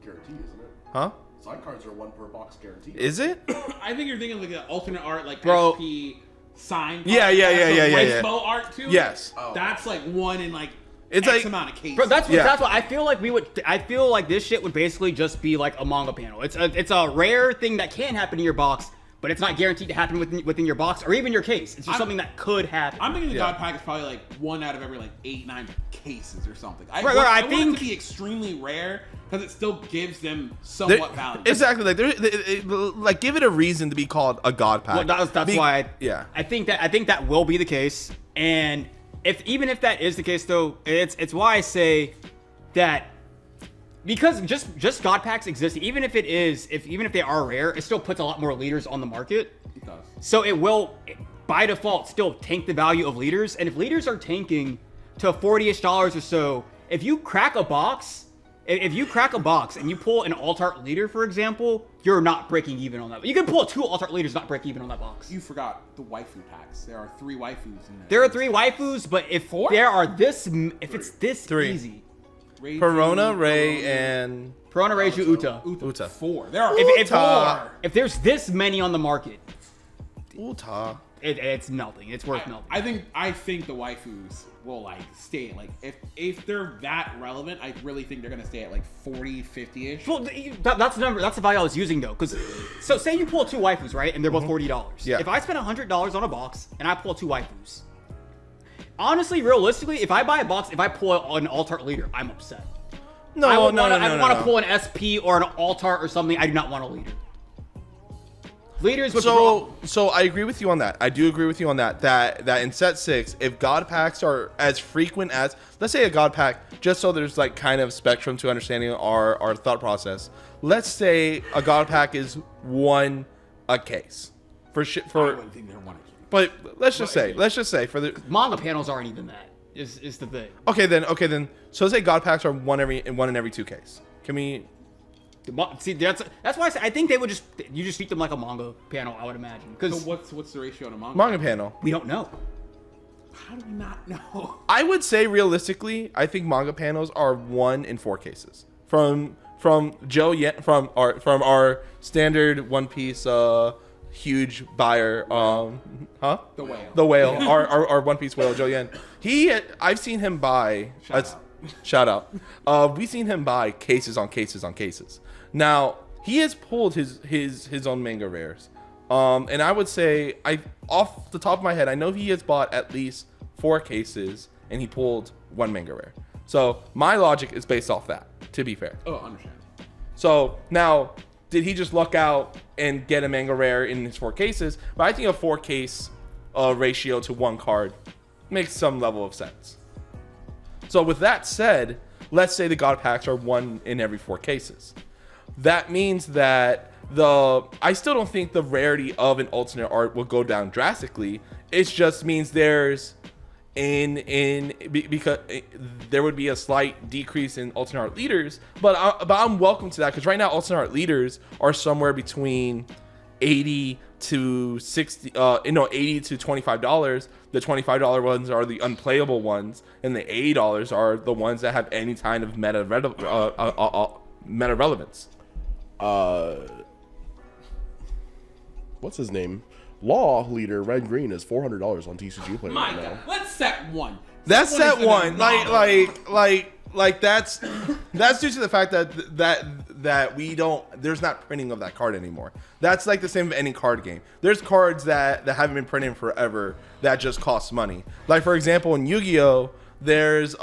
Guaranteed, isn't it? Huh? Sign cards are 1 per box guaranteed. Is it? I think you're thinking like an alternate art, like Bro. SP sign. Yeah. Rainbow art too. Yes. That's like one in like it's X like amount of cases. Bro, that's what I feel like I feel like this shit would basically just be like a manga panel. It's a rare thing that can happen in your box, but it's not guaranteed to happen within your box or even your case. It's just something that could happen. I'm thinking the God Pack is probably like 1 out of every like 8-9 cases or something. I think want it to be extremely rare because it still gives them somewhat value. Exactly, like give it a reason to be called a God Pack. Well, that's why. I think that will be the case, and even if that is the case, though, it's why I say that. Because just God Packs exist, even if they are rare, it still puts a lot more leaders on the market. It does. So it will, by default, still tank the value of leaders. And if leaders are tanking to $40-ish or so, if you crack a box and you pull an alt-art leader, for example, you're not breaking even on that. You can pull 2 alt-art leaders, not break even on that box. You forgot the waifu packs. There are 3 waifus in there. There are 3 waifus, but if it's this 3. easy. Reiju, Perona, Ray, and Reiju, Uta. Uta. 4. There are If there's this many on the market, Uta. it's melting. It's worth melting. I think the waifus will like stay like if they're that relevant, I really think they're gonna stay at like 40, 50-ish. Well, that's the number. That's the value I was using though. Because so say you pull 2 waifus, right, and they're both $40. Yeah. If I spend $100 on a box and I pull 2 waifus, honestly, realistically, if I buy a box, if I pull an alt-art leader, I'm upset. I want to pull an SP or an alt-art or something. I do not want a leader. Leaders. So I agree with you on that. I do agree with you on that. That in set 6, if God Packs are as frequent as, let's say a God Pack, just so there's like kind of spectrum to understanding our thought process. Let's say a God Pack is 1 a case I wouldn't think they're 1 a case. But let's just say for the manga panels aren't even that. Is the thing. Okay then. So let's say God Packs are 1 in every 2 case. Can we? See, that's why I think they would just treat them like a manga panel. I would imagine. So what's the ratio on a Manga panel. We don't know. How do we not know? I would say realistically, I think manga panels are 1 in 4 cases. From Joe Yen, from our standard One Piece huge buyer, The whale, our One Piece whale, Joe Yen. I've seen him buy. Shout out. We've seen him buy cases on cases on cases. Now he has pulled his own manga rares, and I would say off the top of my head, I know he has bought at least 4 cases, and he pulled 1 manga rare. So my logic is based off that. To be fair. Oh, understand. So now, did he just luck out and get a manga rare in his 4 cases? But I think a 4 case ratio to 1 card makes some level of sense. So with that said, let's say the God Packs are 1 in every 4 cases. That means that I still don't think the rarity of an alternate art will go down drastically. It just means because there would be a slight decrease in alternate art leaders, but I'm welcome to that, because right now alternate art leaders are somewhere between $80 to $25. The $25 ones are the unplayable ones, and the $80 are the ones that have any kind of meta relevance. What's his name? Law leader Red Green is $400 on TCG Player My right God, now. let's set 1. That's set 1. Like that's due to the fact that there's not printing of that card anymore. That's like the same with any card game. There's cards that haven't been printed in forever that just cost money. Like for example, in Yu-Gi-Oh, there's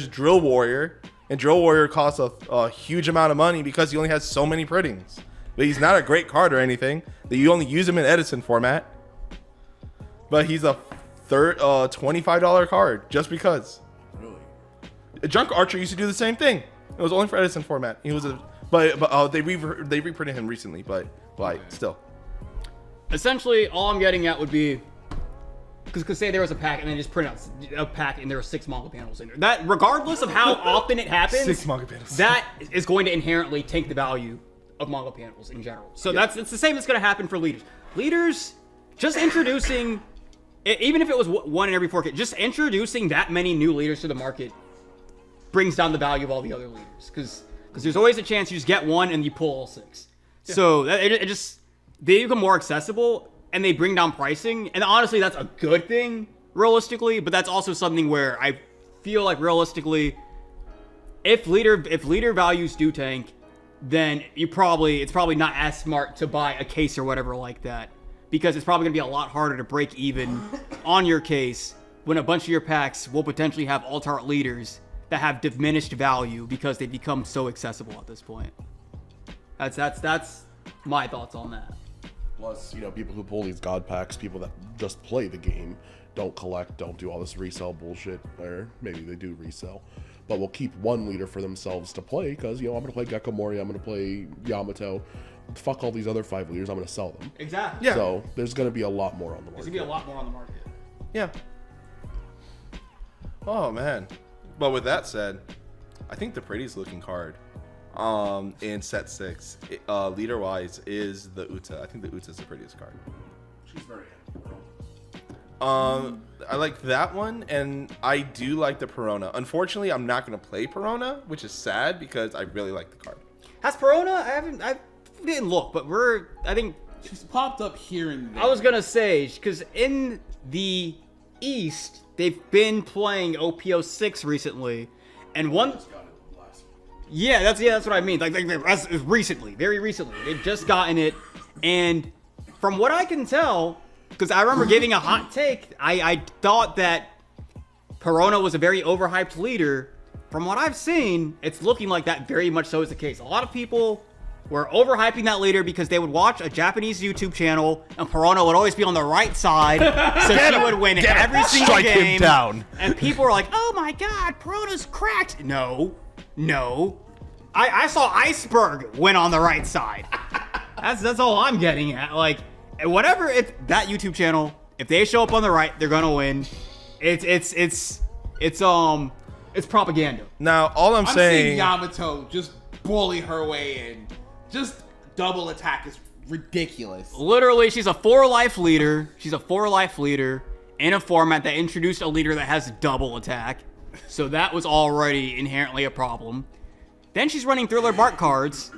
Drill Warrior, and Drill Warrior costs a huge amount of money because he only has so many printings. But he's not a great card or anything. That you only use him in Edison format. But he's a $25 card just because. Junk Archer used to do the same thing. It was only for Edison format. He was they reprinted him recently, but still. Essentially, all I'm getting at would be, because say there was a pack and then just print out a pack and there are 6 manga panels in there. That, regardless of how often it happens, 6 manga panels. That is going to inherently tank the value of manga panels in general. So it's the same that's going to happen for leaders. Leaders, just introducing, even if it was 1 in every 4 cases, just introducing that many new leaders to the market brings down the value of all the other leaders, because there's always a chance you just get 1 and you pull all 6. Yeah. So they become more accessible and they bring down pricing, and honestly that's a good thing realistically, but that's also something where I feel like realistically, if leader values do tank, then it's probably not as smart to buy a case or whatever like that, because it's probably going to be a lot harder to break even on your case when a bunch of your packs will potentially have alt-art leaders that have diminished value because they become so accessible at this point. That's my thoughts on that. Plus, people who pull these god packs, people that just play the game, don't collect, don't do all this resell bullshit, or maybe they do resell, but will keep one leader for themselves to play, because, I'm going to play Gecko Mori, I'm going to play Yamato, fuck all these other 5 leaders, I'm going to sell them. Exactly. Yeah. So, there's going to be a lot more on the market. There's going to be a lot more on the market. Yeah. Oh, man. But with that said, I think the prettiest looking card in set 6, leader wise, is the Uta. I think the Uta is the prettiest card. She's very I like that one, and I do like the Perona. Unfortunately, I'm not going to play Perona, which is sad because I really like the card. Has Perona? I didn't look, but I think She's popped up here and there. I was gonna say, because in the East they've been playing OP06 recently, and one. Yeah, that's what I mean. Like recently, very recently, they've just gotten it, and from what I can tell, because I remember giving a hot take, I thought that Perona was a very overhyped leader. From what I've seen, it's looking like that very much so is the case. A lot of people were overhyping that leader because they would watch a Japanese YouTube channel, and Perona would always be on the right side, so she would win every single Strike game. him down. And people were like, "Oh my God, Perona's cracked." No. I saw Iceberg win on the right side. That's all I'm getting at. Like, whatever, if that YouTube channel, if they show up on the right, they're gonna win. It's propaganda. Now, all I'm seeing saying, Yamato just bully her way in. Just double attack is ridiculous. Literally, she's a 4-life leader. She's a 4-life leader in a format that introduced a leader that has double attack. So that was already inherently a problem. Then she's running Thriller Bark cards.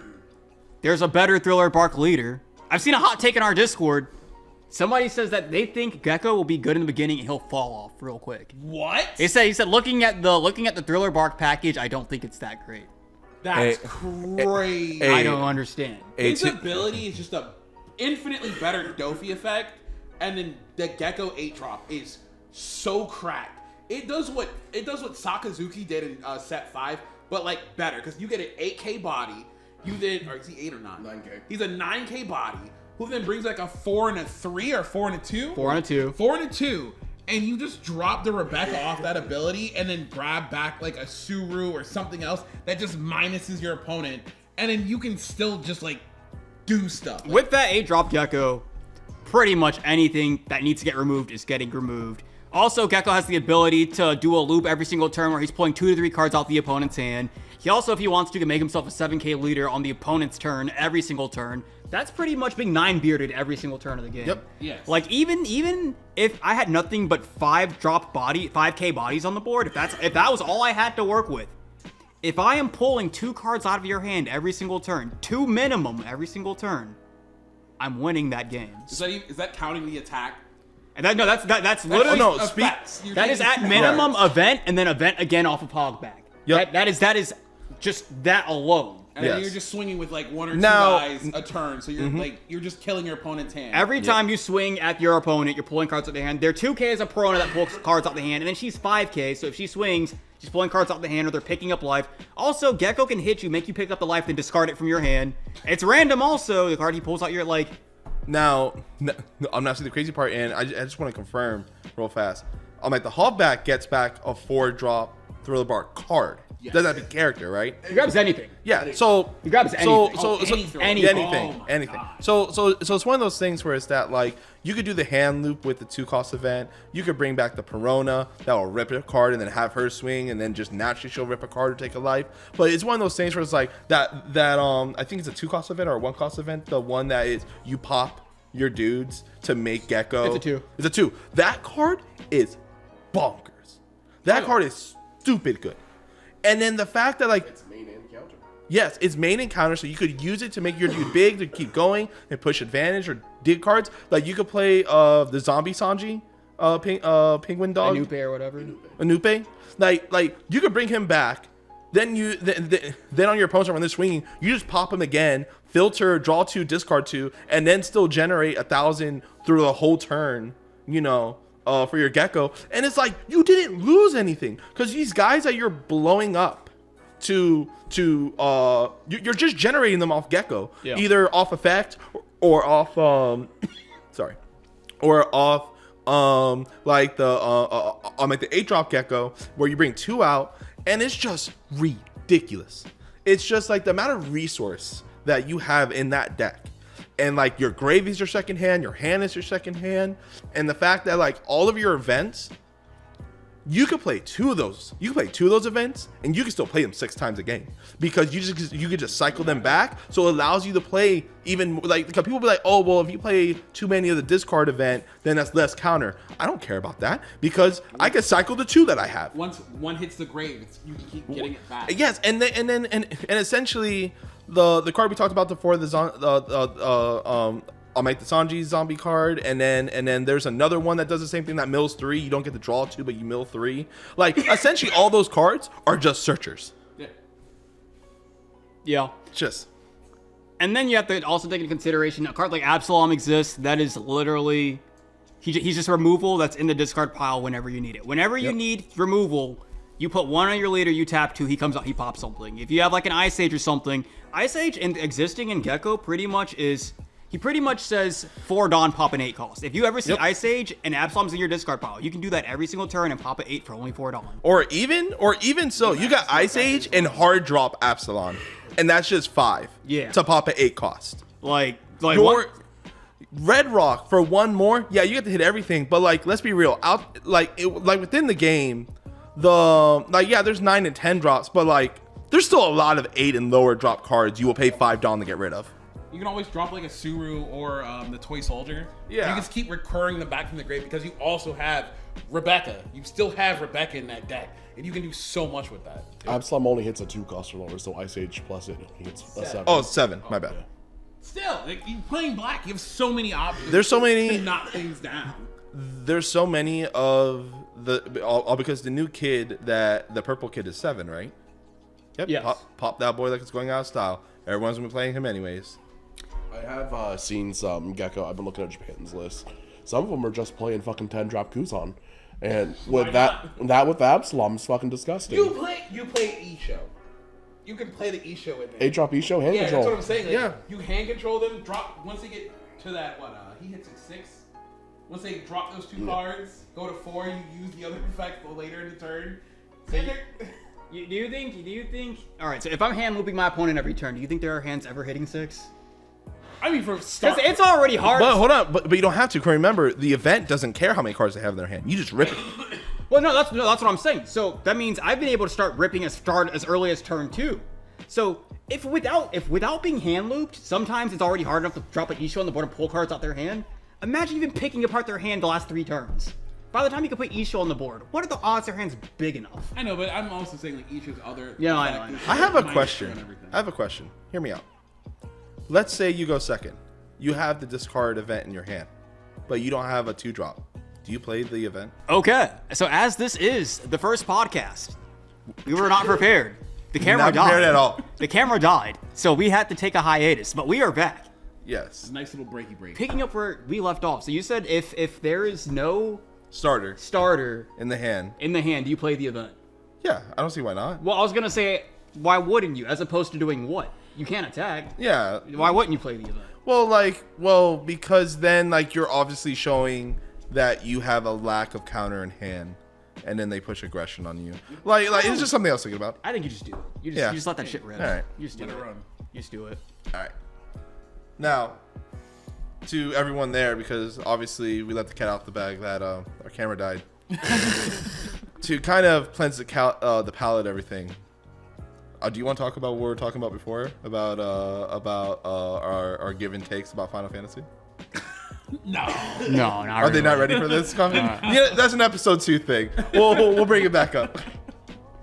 There's a better Thriller Bark leader. I've seen a hot take in our Discord. Somebody says that they think Gecko will be good in the beginning and he'll fall off real quick. What? He said looking at the Thriller Bark package, I don't think it's that great. That's crazy. I don't understand. His ability is just a infinitely better Dofi effect, and then the Gecko 8-drop is so cracked. It does what Sakazuki did in set 5, but like better, because you get an 8K body. You then, or is he 8 or 9? 9K. He's a 9K body, who then brings like a 4 and a 3 or 4 and a 2. 4 and a 2. 4 and a 2. And you just drop the Rebecca off that ability and then grab back like a Suru or something else that just minuses your opponent. And then you can still just like do stuff. With that 8-drop Gecko, pretty much anything that needs to get removed is getting removed. Also, Gecko has the ability to do a loop every single turn where he's pulling 2 to 3 cards out the opponent's hand. He also, if he wants to, can make himself a 7K leader on the opponent's turn every single turn. That's pretty much being 9-bearded every single turn of the game. Yep. Yes. Like, even if I had nothing but 5K bodies on the board, if that was all I had to work with, if I am pulling 2 cards out of your hand every single turn, 2 minimum every single turn, I'm winning that game. Is that counting the attack? And that's literally effects. that is at minimum event and then event again off of Hogback. Yep. That is just that alone. And then Yes. you're just swinging with like 1 or 2 Now- guys a turn, so you're like you're just killing your opponent's hand. Every time you swing at your opponent, you're pulling cards out the hand. They're 2K as a Perona that pulls cards out the hand, and then she's 5K, so if she swings, she's pulling cards out the hand or they're picking up life. Also, Gecko can hit you, make you pick up the life, then discard it from your hand. It's random also, the card he pulls out, you're like... now, I'm not seeing the crazy part, and I just want to confirm real fast. Like the Hogback gets back a 4-drop Thriller Bark card. Yes. Doesn't have to be character, right? He grabs anything. Yeah, so He grabs anything. anything. Oh my God. So it's one of those things where it's that like you could do the hand loop with the 2-cost event. You could bring back the Perona that will rip a card and then have her swing and then just naturally she'll rip a card to take a life. But it's one of those things where it's like that I think it's a 2-cost event or a 1-cost event. The one that is you pop your dudes to make Gecko. It's a 2. It's a 2. That card is bonkers. That card is stupid good. And then the fact that like It's main and counter. yes, it's main and counter, so you could use it to make your dude big to keep going and push advantage or dig cards. Like you could play the zombie Sanji, penguin dog, Anupe or whatever. Anupe. Like you could bring him back then then on your opponent when they're swinging, you just pop them again, filter, draw 2, discard 2, and then still generate 1,000 through the whole turn, for your Gecko. And it's like, you didn't lose anything, because these guys that you're blowing up you're just generating them off Gecko, either off effect or off or off like the 8-drop Gecko, where you bring 2 out, and it's just ridiculous. It's just like the amount of resource that you have in that deck, and like your grave is your second hand, your hand is your second hand, and the fact that like all of your events, you could play 2 of those. You could play 2 of those events, and you can still play them 6 times a game, because you could just cycle them back. So it allows you to play even like, because people be like, oh well, if you play too many of the discard event, then that's less counter. I don't care about that, because I can cycle the 2 that I have. Once one hits the grave, you can keep getting it back. Yes, and essentially the card we talked about before, I'll make the Sanji zombie card, and then there's another one that does the same thing, that mills 3. You don't get to draw 2, but you mill 3. Like, essentially all those cards are just searchers. Yeah. Just. And then you have to also take into consideration a card like Absalom exists. That is literally, he's just removal that's in the discard pile whenever you need it. Whenever you need removal, you put 1 on your leader, you tap 2, he comes out, he pops something. If you have like an Ice Age or something, Ice Age and existing in Gecko pretty much is, he pretty much says 4 Dawn, pop an 8 cost. If you ever see Ice Age and Absalom's in your discard pile, you can do that every single turn and pop an 8 for only 4 Dawn. Or even so, you got Ice Age and hard drop Absalom, and that's just 5. To pop an 8 cost. Like your Red Rock for 1 more. Yeah, you get to hit everything, but like, let's be real. Within the game, there's 9 and 10 drops, but like, there's still a lot of 8 and lower drop cards you will pay 5 Dawn to get rid of. You can always drop like a Suru or the Toy Soldier. Yeah. You can just keep recurring them back from the grave, because you also have Rebecca. You still have Rebecca in that deck, and you can do so much with that. Absalom only hits a 2 cost or lower, so Ice Age plus it, he hits a 7. Oh, 7. My bad. Still, like, you playing black, you have so many options. There's so many to knock things down. There's so many of all because the new kid, that the purple kid, is 7, right? Yep. Yes. Pop that boy like it's going out of style. Everyone's been playing him anyways. I have seen some Gecko. I've been looking at Japan's list. Some of them are just playing fucking 10-drop Kuzan, and with with Absalom is fucking disgusting. You play Isho. You can play the Isho in there. 8-drop Isho hand Yeah, control. that's what I'm saying. Like, Yeah. You hand control them. Drop once they get to that. He hits at 6. Once they drop those 2 cards, go to 4. You use the other effect later in the turn. So Do you think? All right. So if I'm hand looping my opponent every turn, do you think there are hands ever hitting 6? I mean, for start, It's already hard. But hold on, but you don't have to. Cause remember, the event doesn't care how many cards they have in their hand. You just rip it. Well, no, that's what I'm saying. So that means I've been able to start ripping as early as turn 2. So if without being hand looped, sometimes it's already hard enough to drop an Isho on the board and pull cards out their hand. Imagine even picking apart their hand the last 3 turns. By the time you can put Isho on the board, what are the odds their hand's big enough? I know, but I'm also saying like Isho's other. Yeah, I know. I have a question. Hear me out. Let's say you go second. You have the discard event in your hand, but you don't have a 2-drop. Do you play the event? Okay, so as this is the first podcast, we were not prepared. The camera Not died. prepared at all. The camera died, so we had to take a hiatus, but we are back. Yes. Nice little breaky break. Picking up where we left off. So you said if there is no Starter in the hand. do you play the event? Yeah, I don't see why not. Well, I was gonna say, why wouldn't you? As opposed to doing what? You can't attack. Yeah. Why wouldn't you play the event? Well, because then like you're obviously showing that you have a lack of counter in hand, and then they push aggression on you. Like it's just something else to think about. I think you just do it. You just let that shit rip. All right. You just do it. run. You just do it. All right. Now, to everyone there, because obviously we let the cat out the bag that our camera died. To kind of cleanse the palate, everything. Do you want to talk about what we were talking about before about our give and takes about Final Fantasy? No, not Are they not ready for this comment? Yeah, that's an episode 2 thing. We'll bring it back up.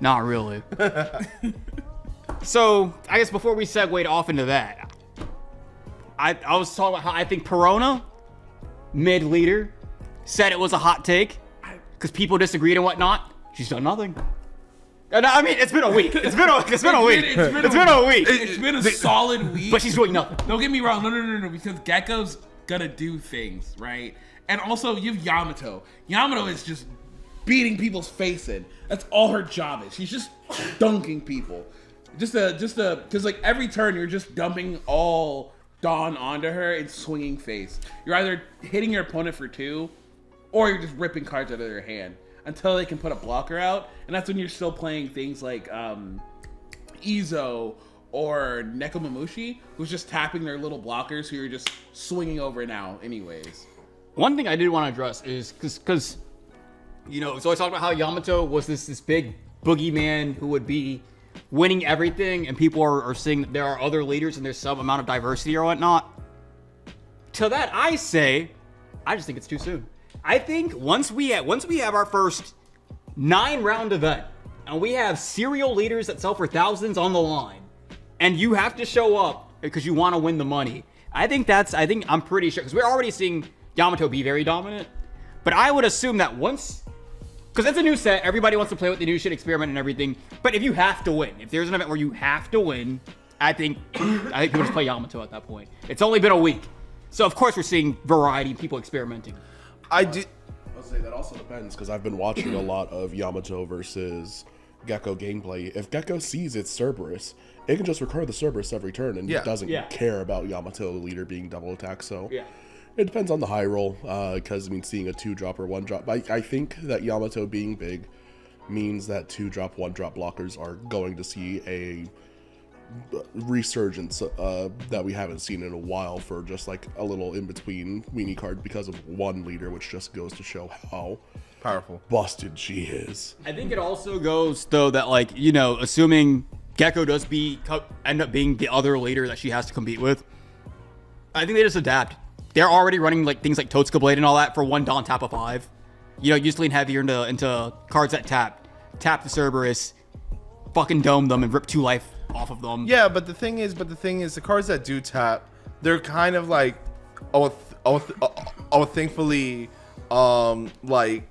Not really. So I guess before we segued off into that, I was talking about how I think Perona, mid leader, said it was a hot take because people disagreed and whatnot. She's done nothing. And I mean, it's been a week. It's been a week. It's been a week. It's been a solid week. But she's doing nothing. Don't get me wrong. No. Because Gecko's gonna do things, right? And also, you have Yamato. Yamato is just beating people's face in. That's all her job is. She's just dunking people. Because like every turn, you're just dumping all Dawn onto her and swinging face. You're either hitting your opponent for 2, or you're just ripping cards out of their hand until they can put a blocker out, and that's when you're still playing things like Izo or Nekomamushi, who's just tapping their little blockers who you're just swinging over now anyways. One thing I did want to address is, because, you know, it's always talked about how Yamato was this big boogeyman who would be winning everything, and people are saying that there are other leaders and there's some amount of diversity or whatnot. To that, I say, I just think it's too soon. I think once we have our first 9-round event and we have serial leaders that sell for thousands on the line, and you have to show up because you want to win the money. I'm pretty sure, because we're already seeing Yamato be very dominant. But I would assume that once, because it's a new set, everybody wants to play with the new shit, experiment and everything. But if you have to win, if there's an event where you have to win, I think people just play Yamato at that point. It's only been a week, so of course we're seeing variety, people experimenting. I'll say that also depends, because I've been watching a lot of Yamato versus Gecko gameplay. If Gecko sees its Cerberus, it can just recur the Cerberus every turn, and it doesn't care about Yamato, the leader, being double attacked. So it depends on the high roll, because I mean, seeing a 2-drop or 1-drop, I think that Yamato being big means that 2-drop, 1-drop blockers are going to see a resurgence that we haven't seen in a while, for just like a little in-between weenie card because of one leader, which just goes to show how powerful busted she is. I think it also goes, though, that, like, you know, assuming Gecko does end up being the other leader that she has to compete with, I think they just adapt. They're already running like things like Totsuka Blade and all that for 1 Dawn, tap a 5. You know, you just lean heavier into cards that tap the Cerberus, fucking dome them and rip 2 life off of them. Yeah, but the thing is, the cards that do tap, they're kind of like, thankfully, like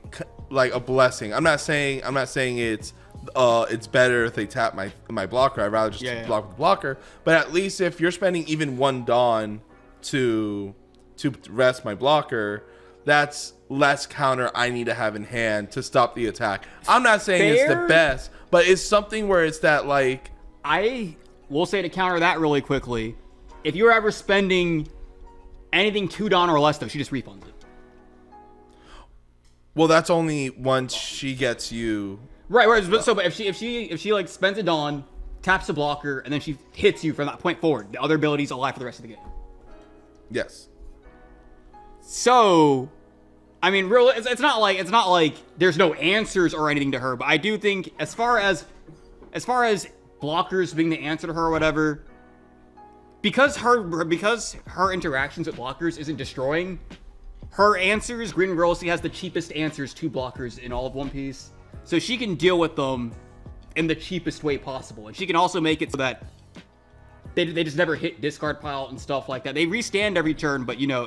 a blessing. I'm not saying it's better if they tap my blocker. I'd rather just block with the blocker. But at least if you're spending even 1 Dawn to rest my blocker, that's less counter I need to have in hand to stop the attack. I'm not saying it's the best, but it's something where it's that, like, I will say, to counter that really quickly, if you're ever spending anything 2 Dawn or less, though, she just refunds it. Well, that's only once she gets you. Right. But if she like spends a Dawn, taps a blocker, and then she hits you from that point forward, the other ability's alive for the rest of the game. Yes. So, I mean, it's not like there's no answers or anything to her, but I do think as far as blockers being the answer to her or whatever, because her interactions with blockers isn't destroying her answers, Green Royalty has the cheapest answers to blockers in all of One Piece, so she can deal with them in the cheapest way possible, and she can also make it so that they just never hit discard pile and stuff like that. They restand every turn, but you know,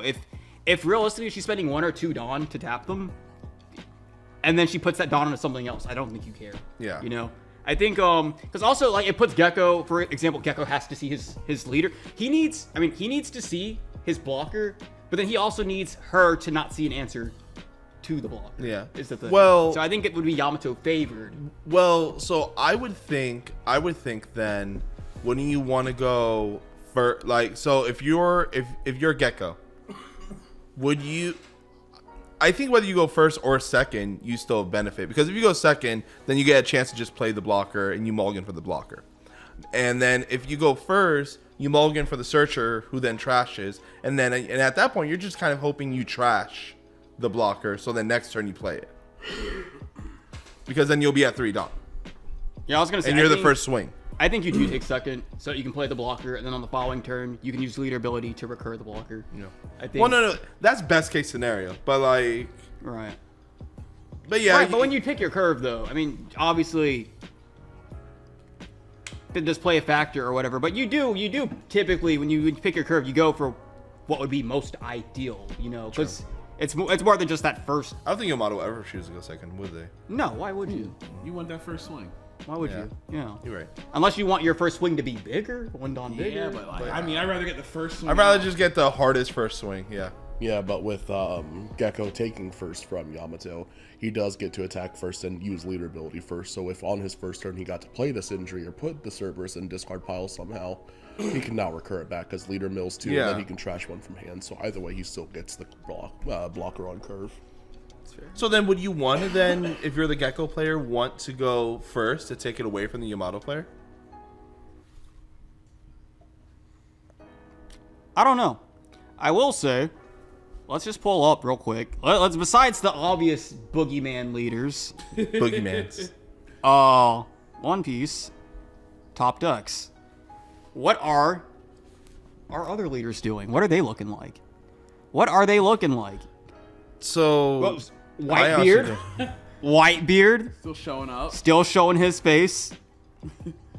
if realistically she's spending 1 or 2 Dawn to tap them, and then she puts that Dawn into something else, I don't think you care. Yeah. You know? I think, because also, like, it puts Gecko, for example, Gecko has to see his leader. He needs to see his blocker, but then he also needs her to not see an answer to the blocker. Yeah. Is the thing. Well, so I think it would be Yamato favored. Well, so I would think then, wouldn't you want to go for, like, so if you're Gecko, would you, I think whether you go first or second, you still benefit, because if you go second, then you get a chance to just play the blocker and you mulligan for the blocker. And then if you go first, you mulligan for the searcher, who then trashes, and at that point you're just kind of hoping you trash the blocker, so then next turn you play it, because then you'll be at 3 Dawn. Yeah, I was gonna say, and you're the first swing. I think you do take second, so you can play the blocker, and then on the following turn, you can use leader ability to recur the blocker. Yeah. I think. Well, no, that's best case scenario, but like. Right. But yeah. Right, but when you pick your curve, though, I mean, obviously, it does play a factor or whatever. But you do typically, when you pick your curve, you go for what would be most ideal, you know, because it's more than just that first. I don't think Yamato will ever choose to go second, would they? No, why would you? You want that first swing. Why would you? Yeah. You're right. Unless you want your first swing to be bigger, one don bigger. Yeah, but like, I mean, I'd rather get the first swing. I'd rather just get the hardest first swing. Yeah. Yeah, but with Gecko taking first from Yamato, he does get to attack first and use leader ability first. So if on his first turn he got to play this injury or put the Cerberus in discard pile somehow, he can now recur it back as leader mills too, Yeah. and then he can trash one from hand. So either way, he still gets the blocker on curve. So then, would you want to then, if you're the Gecko player, want to go first to take it away from the Yamato player? I don't know. I will say, let's just pull up real quick. Let's besides the obvious boogeyman leaders, Boogeymans. One Piece, Top Ducks. What are our other leaders doing? What are they looking like? What are they looking like? So, Whitebeard, Whitebeard, Still showing up. still showing his face.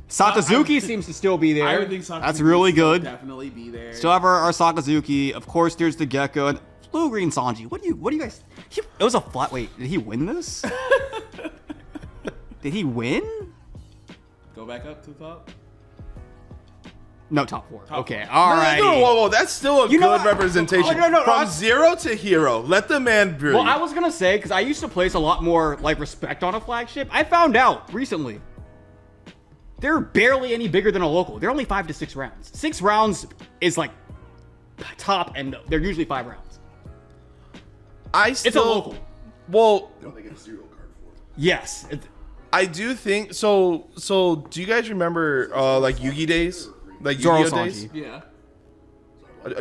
Sakazuki seems to still be there. I would think Sakazuki That's really would still good. Definitely be there. Still have our Sakazuki. Of course, there's the Gecko and Blue Green Sanji. What do you guys? It was a flat. Wait, did he win this? Did he win? Go back up to the top. No, top four. Okay, four. all right. No, whoa, that's still a You know good what? representation. Oh, no, From I- zero to hero, let the man breathe. Well, I was gonna say because I used to place a lot more like respect on a flagship. I found out recently they're barely any bigger than a local. They're only 5 to 6 rounds. 6 rounds is like top end. They're usually 5 rounds. It's a local. Well, They get a serial card for it. Yes. I do think so. So, do you guys remember like Yugi days? Like Zoro Yu-Gi-Oh days? Sanji. Yeah.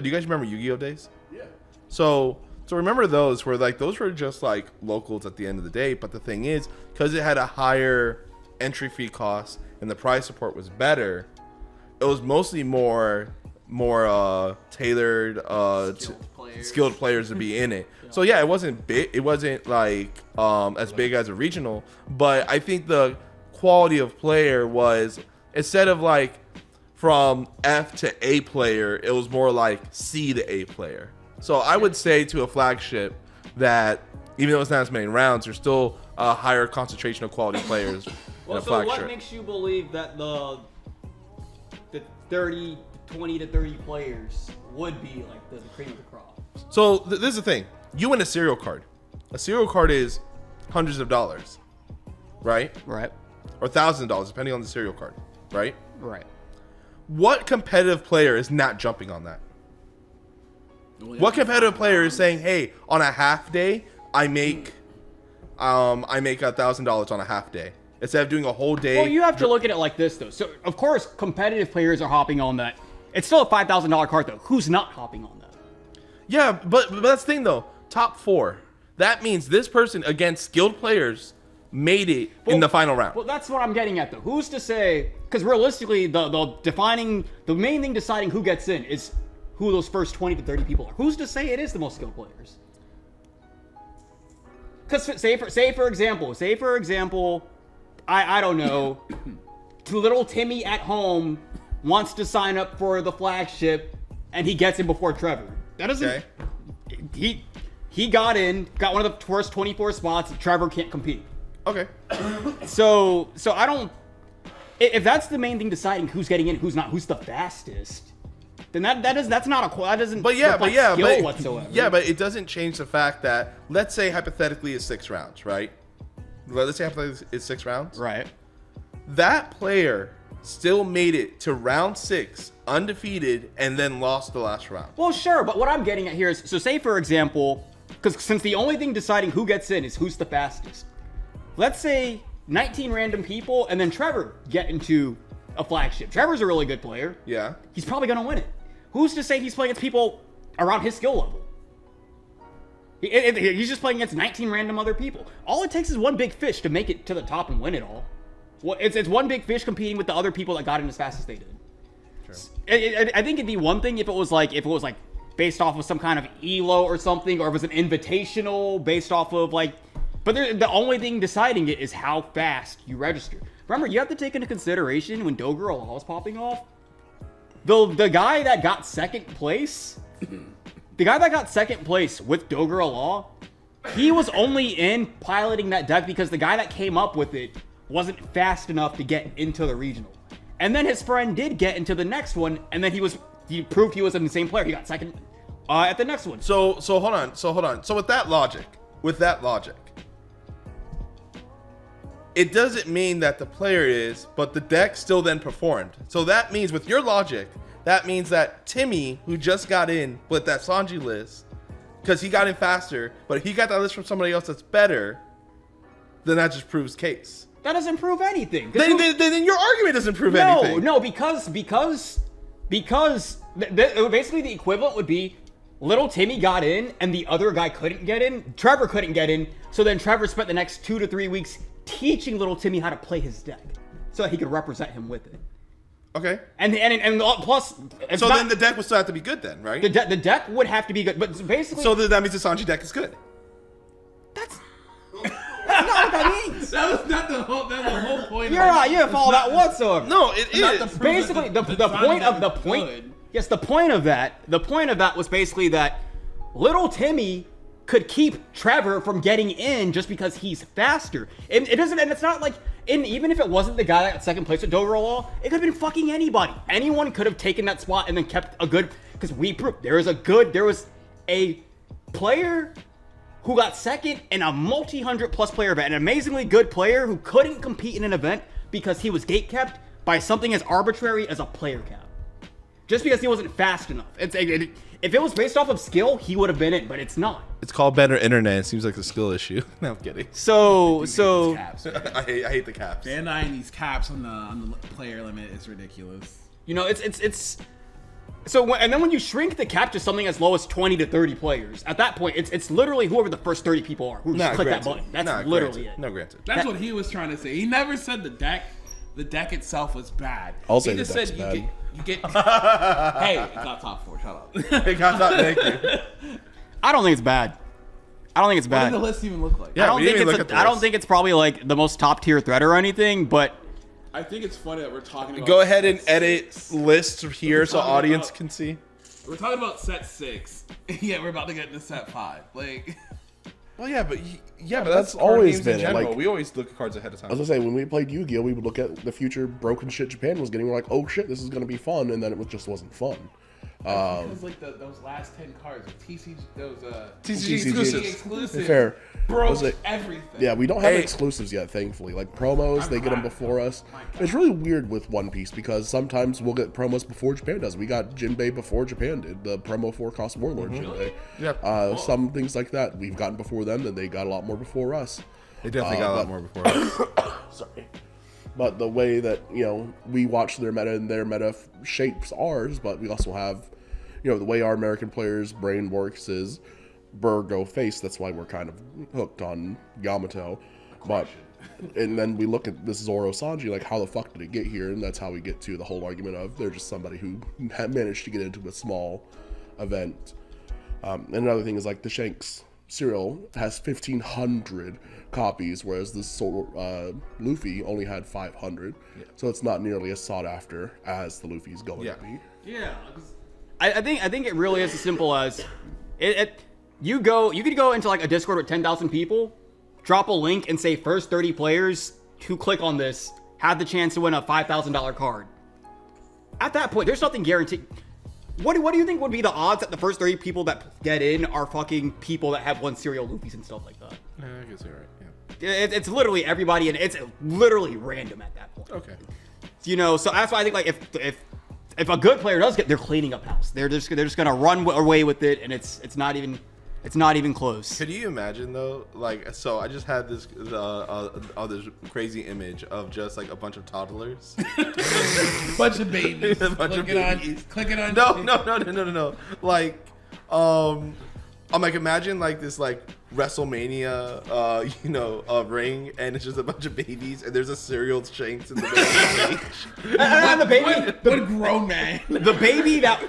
Do you guys remember Yu-Gi-Oh days? Yeah. So remember those where like those were just like locals at the end of the day. But the thing is, because it had a higher entry fee cost and the price support was better, it was mostly more tailored skilled players to be in it. So yeah, it wasn't big. It wasn't like as big as a regional. But I think the quality of player was, instead of like from F to A player, it was more like C to A player. So I would say to a flagship that even though it's not as many rounds, there's still a higher concentration of quality players in a flagship. makes you believe that the 20 to 30 players would be like the cream of the crop? So this is the thing. You win a serial card. A serial card is hundreds of dollars, right? Right. Or $1,000, depending on the serial card, right? Right. What competitive player is not jumping on that? What competitive player is saying, "Hey, on a half day, I make $1,000 on a half day instead of doing a whole day"? Well, you have to look at it like this, though. So, of course, competitive players are hopping on that. It's still a $5,000 card, though. Who's not hopping on that? Yeah, but that's the thing though. Top 4. That means this person against skilled players made it in the final round. Well, that's what I'm getting at, though. Who's to say? Because realistically, the main thing deciding who gets in is who those first 20 to 30 people are. Who's to say it is the most skilled players? Because say for example, I don't know, little Timmy at home wants to sign up for the flagship, and he gets in before Trevor. That doesn't. Okay. He got one of the first 24 spots. Trevor can't compete. Okay. So I don't. If that's the main thing deciding who's getting in, who's not, who's the fastest, then that's not a that doesn't. reflect skill whatsoever. Yeah, but it doesn't change the fact that, let's say hypothetically it's 6 rounds, right? Let's say hypothetically it's 6 rounds. Right. That player still made it to round 6 undefeated and then lost the last round. Well, sure, but what I'm getting at here is, so say for example, because since the only thing deciding who gets in is who's the fastest, let's say 19 random people and then Trevor get into a flagship. Trevor's a really good player. Yeah. He's probably going to win it. Who's to say he's playing against people around his skill level? He's just playing against 19 random other people. All it takes is one big fish to make it to the top and win it all. Well, it's one big fish competing with the other people that got in as fast as they did. True. I think it'd be one thing if it was like based off of some kind of ELO or something, or if it was an invitational based off of like. But the only thing deciding it is how fast you register. Remember, you have to take into consideration when Dogger Law was popping off. The guy that got second place, with Dogger Law, he was only in piloting that deck because the guy that came up with it wasn't fast enough to get into the regional. And then his friend did get into the next one, and then he proved he was an insane player. He got second at the next one. So hold on. So with that logic, it doesn't mean that the player is, but the deck still then performed. So that means, with your logic, that means that Timmy, who just got in with that Sanji list, because he got in faster, but he got that list from somebody else that's better, then that just proves case. That doesn't prove anything. Then your argument doesn't prove anything. No, because basically the equivalent would be little Timmy got in and the other guy couldn't get in. Trevor couldn't get in, so then Trevor spent the next 2 to 3 weeks teaching little Timmy how to play his deck so that he could represent him with it. Okay. And plus, so then the deck would still have to be good then, right? The deck would have to be good, but basically. So then that means the Sanji deck is good. That's not what that means. That was not the whole point. You didn't follow that whatsoever. No, it is. Basically, the point of that was basically that little Timmy could keep Trevor from getting in just because he's faster. And it doesn't, and it's not like, even if it wasn't the guy that got second place at Doverall, it could have been fucking anybody. Anyone could have taken that spot and then kept a good, because we proved there was a player who got second in a multi-100+ player event, an amazingly good player who couldn't compete in an event because he was gate kept by something as arbitrary as a player cap. Just because he wasn't fast enough. If it was based off of skill, he would have been in, but it's not. It's called better internet. It seems like a skill issue. No, I'm kidding. So Caps, I hate the caps. Bandai and these caps on the player limit is ridiculous. You know, it's so and then when you shrink the cap to something as low as 20 to 30 players, at that point it's literally whoever the first 30 people are who just click that button. That's literally it. No, granted. That's what he was trying to say. He never said the deck itself was bad. I'll say he just the deck's said bad. you get hey, it got top 4. Shut up. It got top. Thank you. I don't think it's bad. What does the list even look like? Yeah, I don't think it's probably like the most top tier threat or anything, but I think it's funny that we're talking about. Go ahead and edit lists here so audience can see. We're talking about set 6. Yeah, we're about to get into set 5. Like, well, yeah, but that's always been it. Like, Like, we always look at cards ahead of time. I was gonna say, when we played Yu-Gi-Oh, we would look at the future broken shit Japan was getting. We're like, oh shit, this is gonna be fun, and then it just wasn't fun. because like those last 10 cards, TCG exclusive, Fair. broke everything. Yeah, we don't have exclusives yet, thankfully. Like promos, they get them before us. It's really weird with One Piece because sometimes we'll get promos before Japan does. We got Jinbei before Japan did, the promo for Cost Warlord Jinbei. Yeah. Some things like that we've gotten before them, and they got a lot more before us. They definitely got a lot more before us. Sorry. But the way that, we watch their meta and their meta shapes ours, but we also have, the way our American players' brain works is burr, go, face. That's why we're kind of hooked on Yamato. But, and then we look at this Zoro Sanji, like, how the fuck did it get here? And that's how we get to the whole argument of they're just somebody who had managed to get into a small event. And another thing is, like, the Shanks cereal has 1,500 copies, whereas the Luffy only had 500. Yeah. So it's not nearly as sought after as the Luffy's going to be. Yeah, I think it really is as simple as you could go into like a Discord with 10,000 people, drop a link and say first 30 players who click on this have the chance to win a $5,000 card. At that point, there's nothing guaranteed. What do you think would be the odds that the first 30 people that get in are fucking people that have won serial Luffys and stuff like that? I guess you're right. Yeah. It's literally everybody, and it's literally random at that point. Okay. So that's why I think like if a good player does get, they're cleaning up house. They're just gonna run away with it, and it's not even close. Could you imagine though? Like, so I just had this this crazy image of just like a bunch of toddlers, bunch of babies, clicking on. No. Like, I'm like, imagine like this like WrestleMania, ring, and it's just a bunch of babies, and there's a cereal Shanks in the baby. And the baby, one grown man, the baby that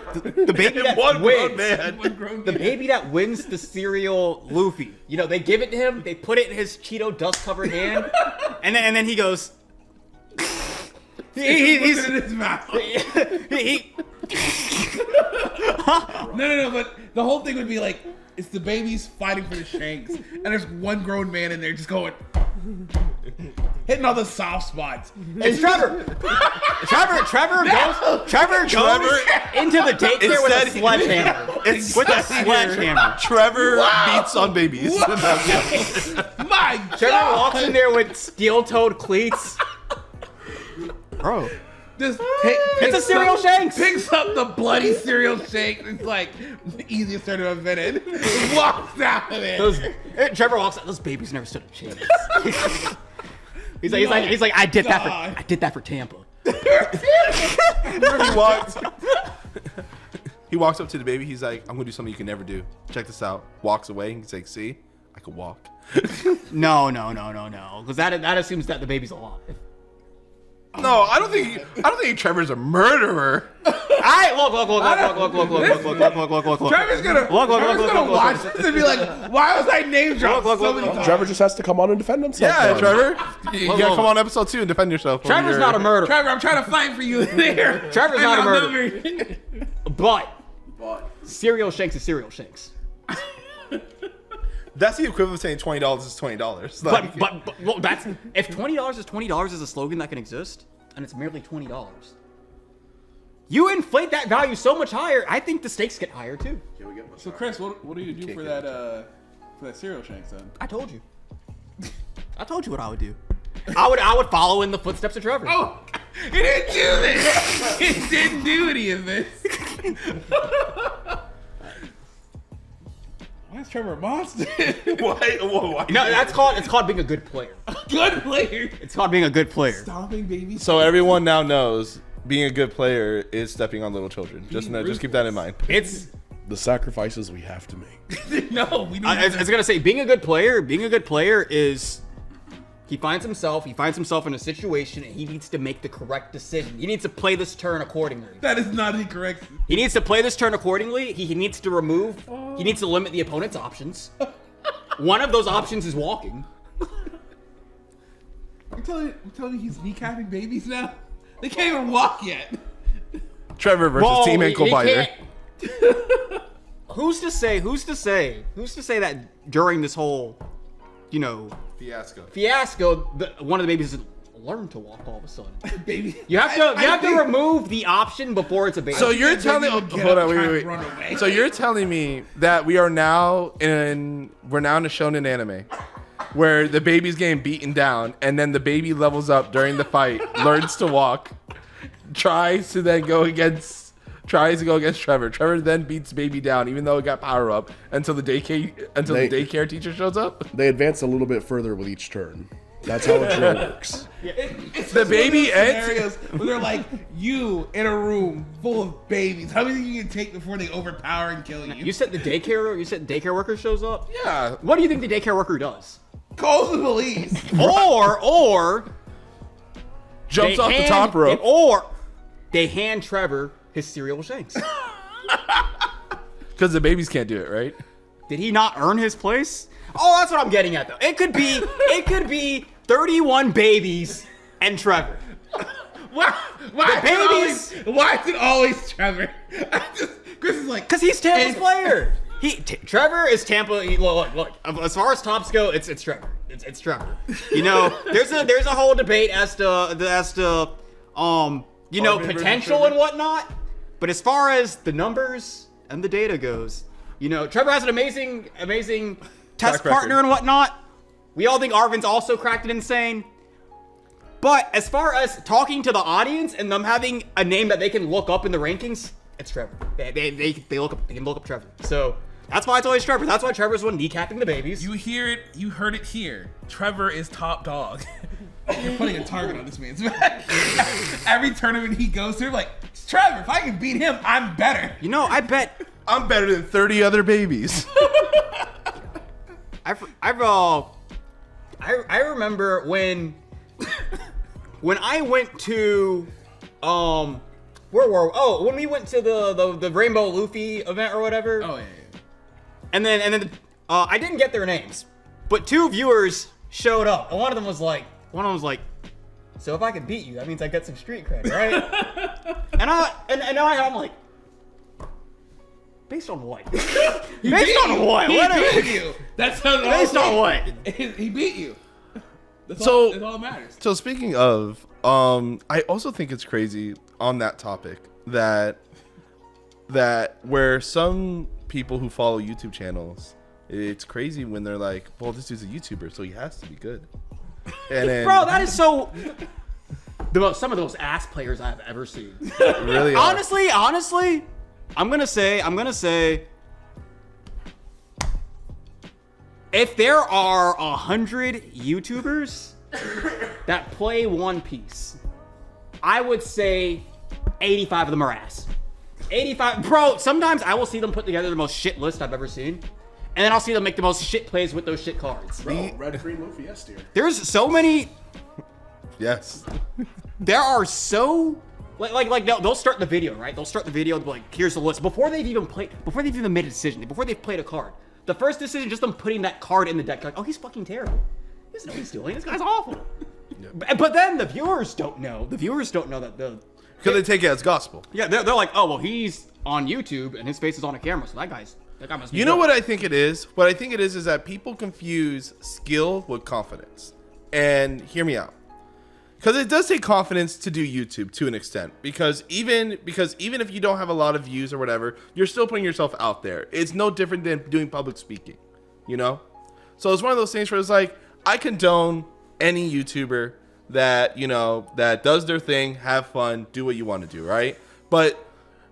one wins, grown man, the baby that wins the cereal Luffy. They give it to him, they put it in his Cheeto dust covered hand, and then he goes. He's in his mouth. No, but the whole thing would be like, it's the babies fighting for the Shanks, and there's one grown man in there just going. hitting all the soft spots. It's Trevor. Trevor goes into the daycare with a sledgehammer. With a sledgehammer. Trevor beats on babies. My God. Trevor walks in there with steel-toed cleats. Bro. Just It's a cereal shanks. Picks up the bloody cereal shake. It's like the easiest turn to have invented. Walks out of it. Trevor walks out. Those babies never stood a chance. He's like, I did that for Tampa. He walks up to the baby. He's like, I'm gonna do something you can never do. Check this out. Walks away. He's like, see, I can walk. No. Because that assumes that the baby's alive. No, I don't think Trevor's a murderer. Look. Trevor's gonna watch this and be like, why was I name dropped so many times? Trevor just has to come on and defend himself. Yeah, then. Trevor. You gotta come on episode 2 and defend yourself. Trevor's not a murderer. Trevor, I'm trying to fight for you there. Trevor's not a I'm murderer. But cereal shanks is cereal shanks. That's the equivalent of saying $20 is $20. Like, But well, that's if $20 is $20 is a slogan that can exist, and it's merely $20. You inflate that value so much higher, I think the stakes get higher too. So Chris, what do you do for that cereal shanks then? I told you. I told you what I would do. I would follow in the footsteps of Trevor. Oh, it didn't do this. It didn't do any of this. Why is Trevor a monster? why? No, it's called being a good player. Good player. It's called being a good player. Stomping babies. So everyone now knows being a good player is stepping on little children. Just keep that in mind. It's The sacrifices we have to make. No, we I was gonna say being a good player is he finds himself in a situation and he needs to make the correct decision. He needs to play this turn accordingly. That is not incorrect. He needs to play this turn accordingly. He needs to limit the opponent's options. One of those options is walking. I'm telling you he's kneecapping babies now? They can't even walk yet. Trevor versus Team Ankle Biter. Who's to say that during this whole, fiasco, one of the babies learned to walk all of a sudden. Baby. You have to remove the option before it's a baby. So you're telling wait. So you're telling me that we're now in a shonen anime where the baby's getting beaten down and then the baby levels up during the fight, learns to walk, tries to go against Trevor. Trevor then beats baby down even though it got power up until the daycare teacher shows up. They advance a little bit further with each turn. That's how a drill works. It's The baby scenarios where they're like, you in a room full of babies. How many you can take before they overpower and kill you? You said the daycare worker shows up? Yeah. What do you think the daycare worker does? Calls the police. Or Jumps off the top rope. Or they hand Trevor his cereal shanks. Because the babies can't do it, right? Did he not earn his place? Oh, that's what I'm getting at though. It could be 31 babies and Trevor. Why is it always Trevor? Chris is like, Because he's Tampa's player. Trevor is Tampa. Look. As far as tops go, it's Trevor. It's Trevor. There's a whole debate as to potential and whatnot. But as far as the numbers and the data goes, Trevor has an amazing test partner and whatnot. We all think Arvin's also cracked it insane. But as far as talking to the audience and them having a name that they can look up in the rankings, it's Trevor. They can look up Trevor. So that's why it's always Trevor. That's why Trevor's the one kneecapping the babies. You heard it here. Trevor is top dog. You're putting a target on this man's back. Every tournament he goes through, like, it's Trevor. If I can beat him, I'm better. I bet I'm better than 30 other babies. I remember when I went to when we went to the Rainbow Luffy event or whatever. Oh yeah. And then I didn't get their names, but 2 viewers showed up, and one of them was like, so if I can beat you, that means I get some street cred, right? and I'm like, based on what? Based on what? He beat you. That's how. Based on what? He beat you. That's all that matters. So speaking of, I also think it's crazy on that topic that where some people who follow YouTube channels, it's crazy when they're like, well, this dude's a YouTuber, so he has to be good. And then, Bro, that is so... some of the most ass players I've ever seen. Really are. Honestly, I'm gonna say, if there are 100 YouTubers that play One Piece, I would say 85 of them are ass. 85, bro. Sometimes I will see them put together the most shit list I've ever seen, and then I'll see them make the most shit plays with those shit cards. Bro, red, green, Luffy, yes, dear. There's so many. Yes. There are so like they'll start the video, right? They'll start the video and be like, here's the list before they've even made a decision, before they've played a card. The first decision, just them putting that card in the deck, like, oh, he's fucking terrible. He doesn't know what he's doing. This guy's awful. Yep. But then the viewers don't know. The viewers don't know that because they take it as gospel. Yeah, they're like, oh well, he's on YouTube and his face is on a camera, so that guy must be. You know good. what I think it is? What I think it is that people confuse skill with confidence. And hear me out. Because it does take confidence to do YouTube to an extent. Because even if you don't have a lot of views or whatever, you're still putting yourself out there. It's no different than doing public speaking, you know? So it's one of those things where it's like, I condone any YouTuber that, you know, that does their thing, have fun, do what you want to do, right? But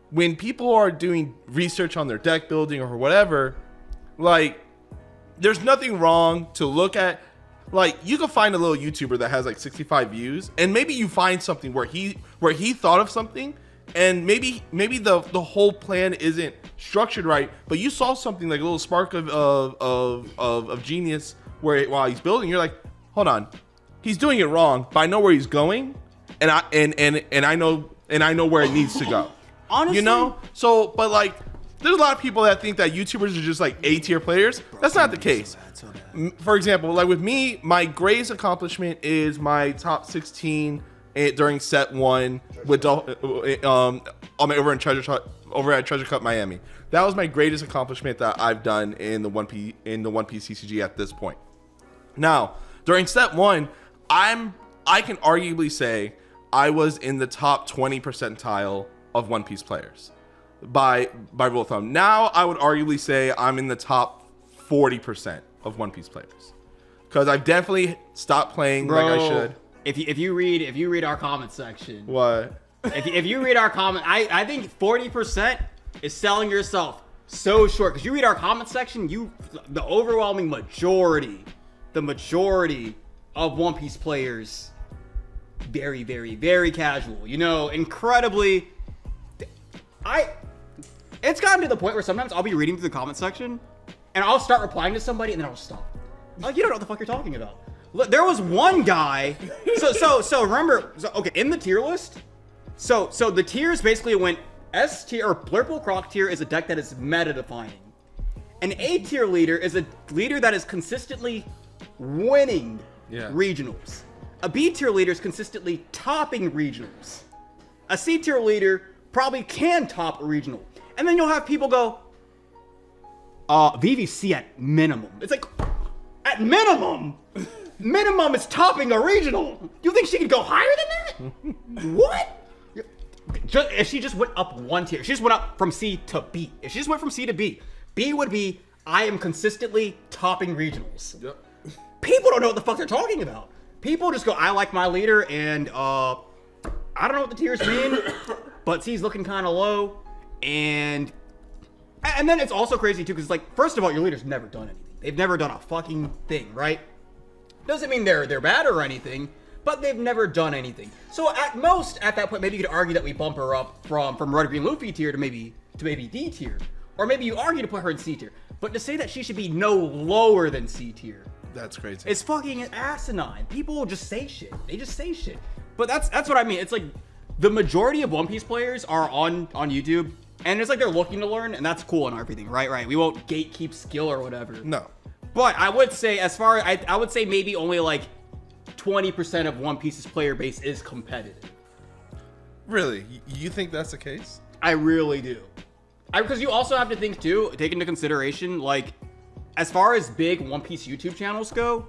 when people are doing research on their deck building or whatever, like, there's nothing wrong to look at. Like, you can find a little YouTuber that has like 65 views, and maybe you find something where he thought of something, and maybe the whole plan isn't structured right, but you saw something like a little spark of genius while he's building. You're like, hold on, he's doing it wrong, but I know where he's going, and I know where it needs to go. Honestly, you know. So, but like, there's a lot of people that think that YouTubers are just like A-tier players. That's not the case. For example, like with me, my greatest accomplishment is my top 16 during set 1 with over at Treasure Cup Miami. That was my greatest accomplishment that I've done in the 1P CCG at this point. Now, during set 1, I can arguably say I was in the top 20 percentile of One Piece players by rule of thumb. Now I would arguably say I'm in the top 40% of One Piece players, because I've definitely stopped playing. Bro, like I should. If you read our comment section, what? if you read our comment, I think 40% is selling yourself so short, because you read our comment section, the overwhelming majority of One Piece players, very, very, very casual. You know, incredibly. It's gotten to the point where sometimes I'll be reading through the comment section, and I'll start replying to somebody, and then I'll stop. Like, you don't know what the fuck you're talking about. Look, there was one guy. So remember. Okay, in the tier list. So the tiers basically went S tier, or Blurple Croc tier is a deck that is meta defining. An A tier leader is a leader that is consistently winning regionals. A B tier leader is consistently topping regionals. A C tier leader probably can top a regional. And then you'll have people go, VVC at minimum. It's like, at minimum is topping a regional. You think she could go higher than that? What? If she just went up one tier, she just went up from C to B. If she just went from C to B, B would be, I am consistently topping regionals. Yep. People don't know what the fuck they're talking about. People just go, I like my leader, and I don't know what the tiers mean, but C's looking kind of low. And then it's also crazy too, because like, first of all, your leader's never done anything. They've never done a fucking thing, right? Doesn't mean they're bad or anything, but they've never done anything. So at most, at that point, maybe you could argue that we bump her up from Red Green Luffy tier to maybe D tier, or maybe you argue to put her in C tier. But to say that she should be no lower than C tier, that's crazy. It's fucking asinine. People will just say shit. They just say shit. But that's what I mean. It's like the majority of One Piece players are on YouTube. And it's like they're looking to learn, and that's cool and everything, right? We won't gatekeep skill or whatever. No. But I would say, I would say maybe only like 20% of One Piece's player base is competitive. Really? You think that's the case? I really do. Because you also have to think too, take into consideration, like, as far as big One Piece YouTube channels go,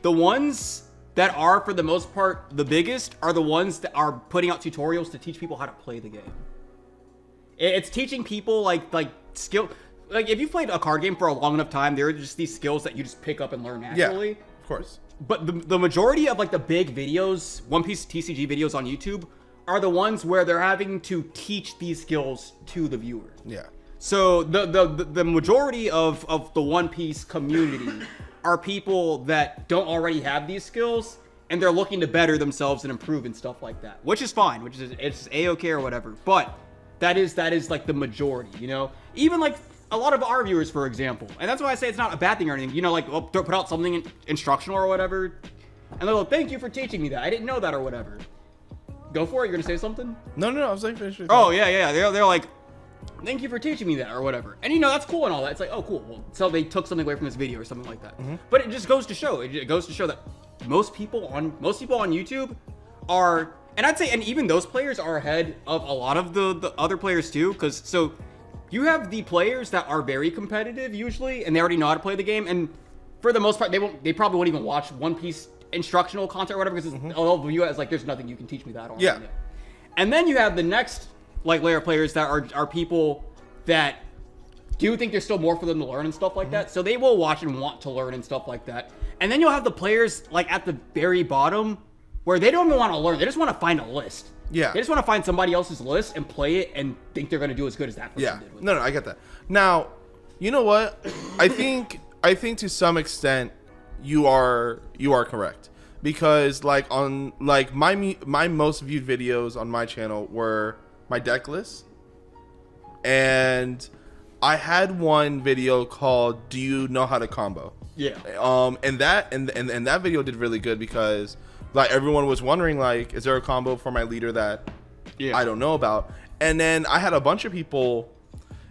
the ones that are, for the most part, the biggest are the ones that are putting out tutorials to teach people how to play the game. It's teaching people like skill. Like if you've played a card game for a long enough time, there are just these skills that you just pick up and learn naturally. Yeah, of course. But the majority of like the big videos, One Piece TCG videos on YouTube, are the ones where they're having to teach these skills to the viewer. Yeah. So the majority of the One Piece community are people that don't already have these skills, and they're looking to better themselves and improve and stuff like that, which is fine, it's A-okay or whatever. But that is like the majority, you know? Even like a lot of our viewers, for example, and that's why I say it's not a bad thing or anything, you know, like put out something instructional or whatever, and they're like, thank you for teaching me that, I didn't know that or whatever. Go for it, you're gonna say something? No, I was like, finish. Oh, yeah, they're like, thank you for teaching me that or whatever. And you know, that's cool and all that. It's like, oh, cool. Well, so they took something away from this video or something like that. But it just goes to show. It goes to show that most people on YouTube are, and I'd say, and even those players are ahead of a lot of the other players too. Because so you have the players that are very competitive usually, and they already know how to play the game. And for the most part, they probably won't even watch One Piece instructional content or whatever, because they'll view it as like, there's nothing you can teach me that. Yeah. And then you have the next like layer of players that are people that do think there's still more for them to learn and stuff like that. So they will watch and want to learn and stuff like that. And then you'll have the players like at the very bottom where they don't even want to learn. They just want to find a list. Yeah. They just want to find somebody else's list and play it and think they're going to do as good as that person did with it. No, I get that. Now, you know what? I think to some extent you are correct. Because like on like my most viewed videos on my channel were my deck list, and I had one video called "Do you know how to combo?" Yeah. And that video did really good because like everyone was wondering like, is there a combo for my leader that I don't know about? And then I had a bunch of people,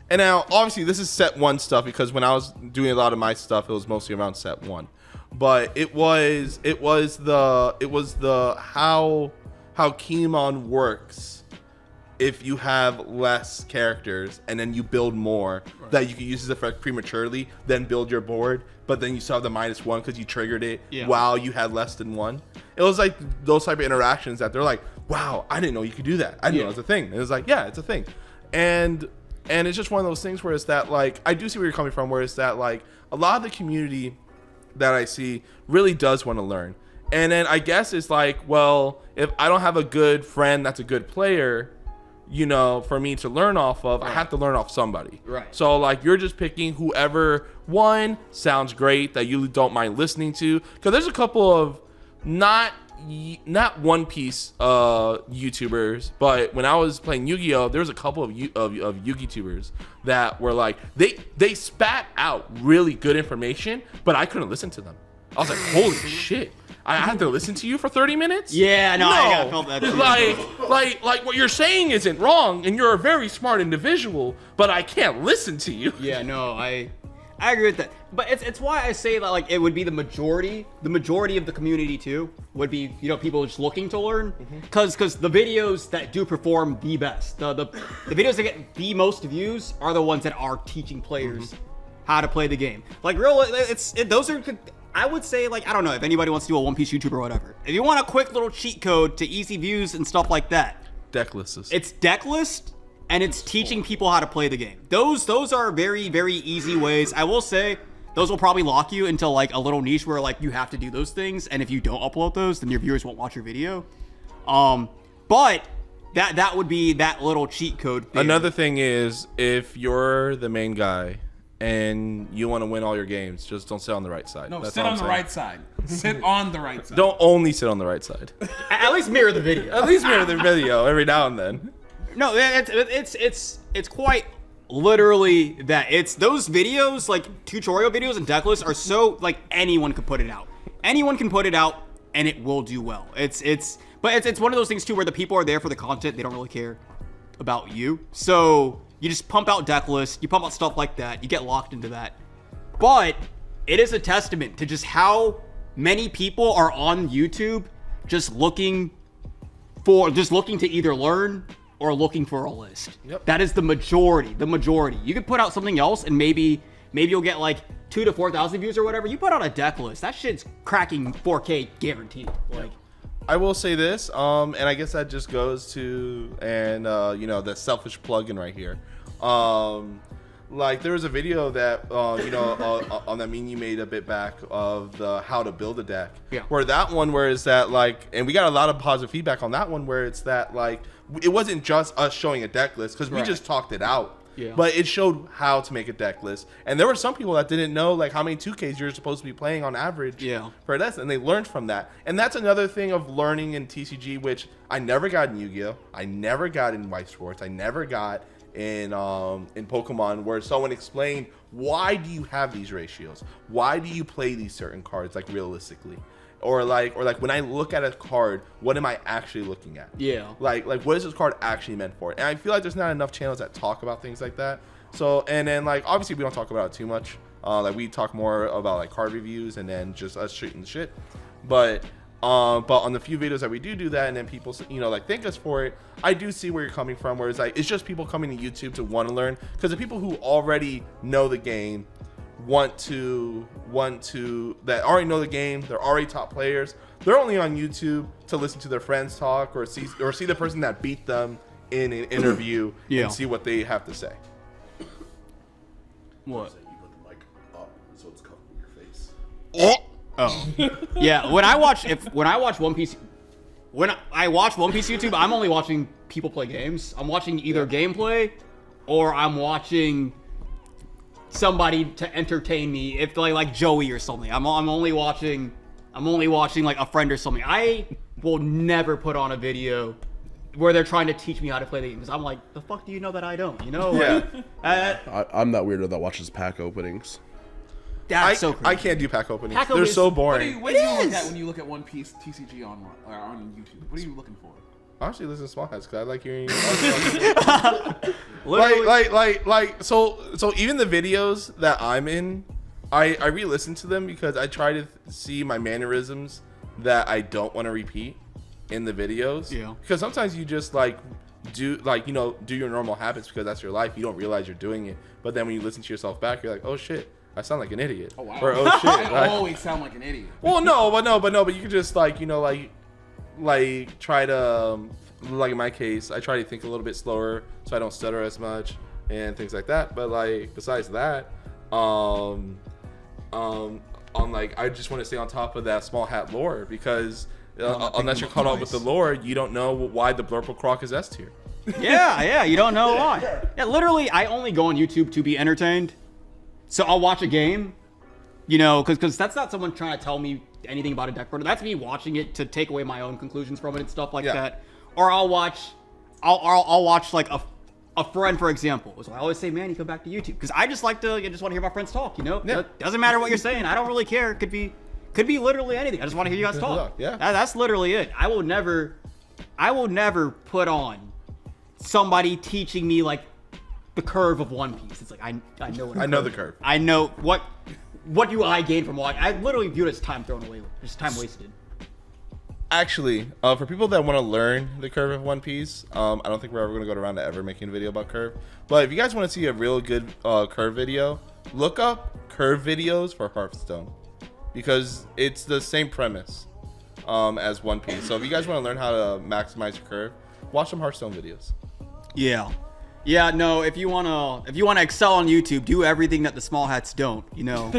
and now obviously this is set 1 stuff because when I was doing a lot of my stuff, it was mostly around set 1. But it was the how Keymon works if you have less characters and then you build more that you can use this effect prematurely, then build your board, but then you still have the -1 because you triggered it while you had less than 1. It was like those type of interactions that they're like, wow, I didn't know you could do that. I didn't know it was a thing. And it was like, yeah, it's a thing. And it's just one of those things where it's that like, I do see where you're coming from, where it's that like a lot of the community that I see really does want to learn. And then I guess it's like, well, if I don't have a good friend that's a good player, you know, for me to learn off of, I have to learn off somebody. Right. So like you're just picking whoever one sounds great that you don't mind listening to. Because there's a couple of not One Piece YouTubers, but when I was playing Yu-Gi-Oh, there was a couple of Yu-Gi-Tubers that were like they spat out really good information, but I couldn't listen to them. I was like, holy shit. I have to listen to you for 30 minutes? Yeah, no. I felt that too. Like what you're saying isn't wrong, and you're a very smart individual, but I can't listen to you. Yeah, no, I agree with that. But it's why I say that like it would be the majority of the community too would be, you know, people just looking to learn, because the videos that do perform the best, the videos that get the most views are the ones that are teaching players how to play the game. Like those are. I would say, like, I don't know if anybody wants to do a One Piece YouTube or whatever. If you want a quick little cheat code to easy views and stuff like that, deck lists. It's deck list, and it's teaching people how to play the game. Those are very, very easy ways. I will say those will probably lock you into like a little niche where like you have to do those things, and if you don't upload those, then your viewers won't watch your video. But that would be that little cheat code thing. Another thing is, if you're the main guy and you want to win all your games, just don't sit on the right side. No, sit on the right side. Sit on the right side. Don't only sit on the right side. At least mirror the video. At least mirror the video every now and then. No, it's quite literally that. It's those videos, like tutorial videos and deck lists, are so like anyone can put it out. Anyone can put it out and it will do well. But it's one of those things too where the people are there for the content. They don't really care about you. So you just pump out deck lists, you pump out stuff like that, you get locked into that. But it is a testament to just how many people are on YouTube just looking to either learn or looking for a list. Yep. That is the majority. You could put out something else and maybe you'll get like 2,000 to 4,000 views or whatever, you put on a deck list, that shit's cracking 4K guaranteed. Like, I will say this, and I guess that just goes to, and you know, the selfish plug-in right here. Like there was a video that you know on that meme you made a bit back of the how to build a deck. Yeah. Where that one where it's that like, and we got a lot of positive feedback on that one where it's that like it wasn't just us showing a deck list because we Right. just talked it out. Yeah. But it showed how to make a deck list, and there were some people that didn't know like how many 2Ks you're supposed to be playing on average. Yeah. For this, and they learned from that, and that's another thing of learning in TCG, which I never got in Yu-Gi-Oh, I never got in White Sports, I never got in Pokemon, where someone explained why do you have these ratios, why do you play these certain cards like realistically, or like when I look at a card, what am I actually looking at? Yeah. Like what is this card actually meant for? And I feel like there's not enough channels that talk about things like that. So, and then like obviously we don't talk about it too much. Like we talk more about like card reviews and then just us shooting the shit. But on the few videos that we do that, and then people, you know, like thank us for it, I do see where you're coming from, where it's like it's just people coming to YouTube to want to learn, because the people who already know the game want to that already know the game, they're already top players, they're only on YouTube to listen to their friends talk or see the person that beat them in an interview Yeah. and see what they have to say. What? You put the mic up so it's covering your face. Oh, yeah. When I watch One Piece YouTube, I'm only watching people play games. I'm watching either gameplay, or I'm watching somebody to entertain me. If like Joey or something, I'm only watching like a friend or something. I will never put on a video where they're trying to teach me how to play the game, because I'm like, the fuck do you know that I don't? You know? Like, I'm that weirdo that watches pack openings. that's so crazy. I can't do pack openings. Pack They're openings- so What do boring. you, what do you look at when you look at One Piece TCG on YouTube? What are you looking for? I actually listen to Small Hats because I like hearing. Literally- like so even the videos that I'm in, I re-listen to them because I try to see my mannerisms that I don't want to repeat in the videos. Yeah. Because sometimes you just like do like, you know, do your normal habits because that's your life. You don't realize you're doing it, but then when you listen to yourself back, you're like, oh shit, I sound like an idiot. Oh wow. Or oh shit. I like- always sound like an idiot. well, but you can just like, you know, like try to, like in my case, I try to think a little bit slower so I don't stutter as much and things like that. But like besides that, on like I just want to stay on top of that Small Hat lore because unless you're caught up with the lore, you don't know why the Blurple Croc is S tier. Yeah, you don't know why. Yeah, literally, I only go on YouTube to be entertained. So I'll watch a game, you know, because that's not someone trying to tell me anything about a deck builder. That's me watching it to take away my own conclusions from it and stuff like Yeah. that. Or I'll watch like a friend, for example. So I always say, man, you come back to YouTube, because I just want to hear my friends talk. You know, Yeah. Doesn't matter what you're saying. I don't really care. Could be literally anything. I just want to hear you guys talk. Yeah. That's literally it. I will never put on somebody teaching me like the curve of One Piece. It's like I know what I know the curve. I know what do I gain from watching. I literally view it as time thrown away, just time wasted. Actually, for people that want to learn the curve of One Piece, I don't think we're ever going to go around to ever making a video about curve. But if you guys want to see a real good curve video, look up curve videos for Hearthstone, because it's the same premise as One Piece. So if you guys want to learn how to maximize your curve, watch some Hearthstone videos. Yeah, no, if you wanna excel on YouTube, do everything that the Small Hats don't, you know.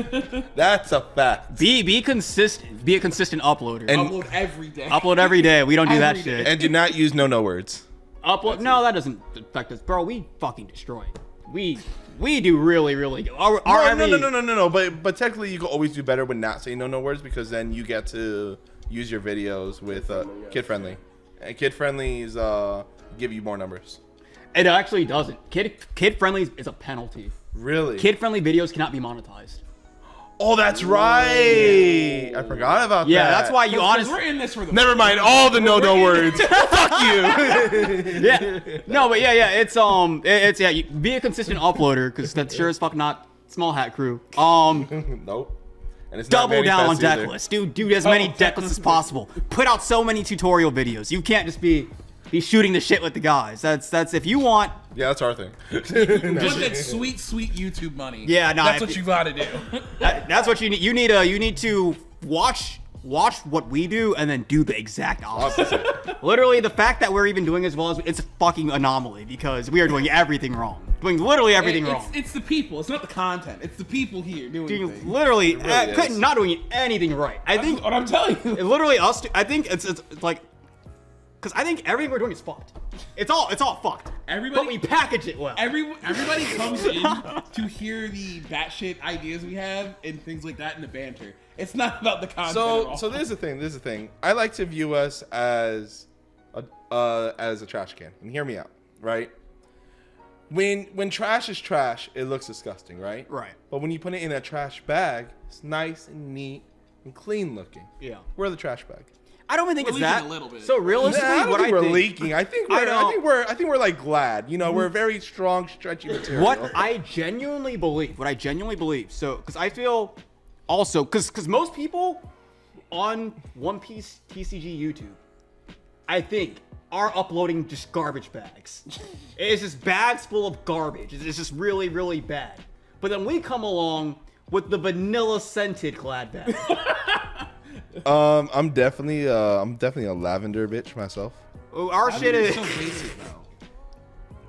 That's a fact. Be consistent. Be a consistent uploader. And- Upload every day. Upload every day. We don't do that Every day. shit. And do not use no words. Upload. No, that doesn't affect us, bro. We fucking destroy it. We do really good. No. But technically, you can always do better when not saying no words, because then you get to use your videos with kid friendly, and kid friendlies give you more numbers. It actually doesn't. Kid friendly is a penalty. Really? Kid friendly videos cannot be monetized. Oh, that's right. I forgot about that. Yeah, that's why you 'Cause honestly. we're in this for the. Never mind all the no words. Fuck you. Yeah. No, but yeah. It's you be a consistent uploader, because that's sure as fuck not Small Hat Crew. Nope. And it's not Double down on manifest deck either. lists, dude. Do as many deck lists as possible. Put out so many tutorial videos. You can't just be. be shooting the shit with the guys. That's if you want. Yeah, that's our thing. Want that sweet YouTube money. Yeah, no, that's what you gotta do. That's what you need. You need to watch what we do and then do the exact opposite. Literally, the fact that we're even doing as well as it's a fucking anomaly because we are doing everything wrong. Doing literally everything wrong. It's the people. It's not the content. It's the people here doing things. Literally, not doing anything right. I think what I'm telling you. Literally, us. I think it's like, because I think everything we're doing is fucked. It's all fucked. But we package it well. Everybody comes in to hear the batshit ideas we have and things like that in the banter. It's not about the content. at all. So there's the thing. I like to view us as a trash can, and hear me out, right? When trash is trash, it looks disgusting, right? Right. But when you put it in a trash bag, it's nice and neat and clean looking. Yeah. We're the trash bag. I don't even think We're it's that. leaking a little bit. So realistically, I don't what think I we're think, leaking. I think we're like Glad. You know, we're very strong, stretchy material. what I genuinely believe. So, because I feel also, because most people on One Piece TCG YouTube, I think, are uploading just garbage bags. It's just bags full of garbage. It's just really, really bad. But then we come along with the vanilla scented Glad bag. I'm definitely a lavender bitch myself. Our shit is. so basic though.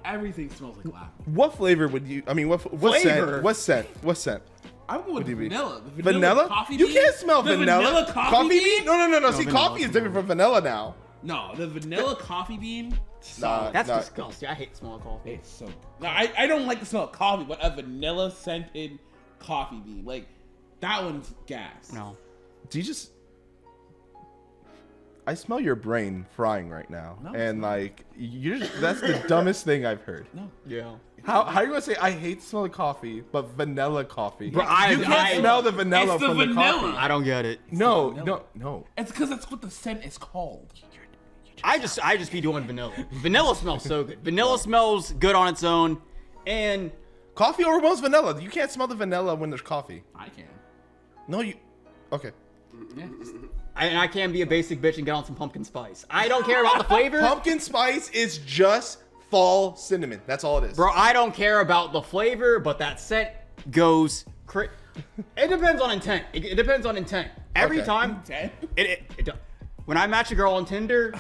Everything smells like lavender. What flavor would you? I mean, what Flavor? scent? What scent? I'm going with do you mean? vanilla. The Vanilla? coffee You bean? can't smell The vanilla. coffee bean? No. See, vanilla coffee is different from vanilla now. No, the vanilla coffee bean. Nah, That's nah. disgusting. I hate the smell of coffee. It's so. No, I don't like the smell of coffee, but a vanilla scented coffee bean, like that one's gas. No. Do you just? I smell your brain frying right now, No, and like that's the dumbest thing I've heard. No. Yeah. How are you gonna say I hate the smell of coffee, but vanilla coffee? Bro, you can't smell the vanilla It's the from the vanilla. coffee. I don't get it. No. It's because that's what the scent is called. I just be doing vanilla. Vanilla smells so good. Vanilla smells good on its own, and Coffee or most vanilla. You can't smell the vanilla when there's coffee. I can. No, you. Okay. Yeah. I can be a basic bitch and get on some pumpkin spice. I don't care about the flavor. Pumpkin spice is just fall cinnamon. That's all it is. Bro, I don't care about the flavor, but that scent goes it depends on intent. It depends on intent. Every Okay. time. Okay. It does. When I match a girl on Tinder,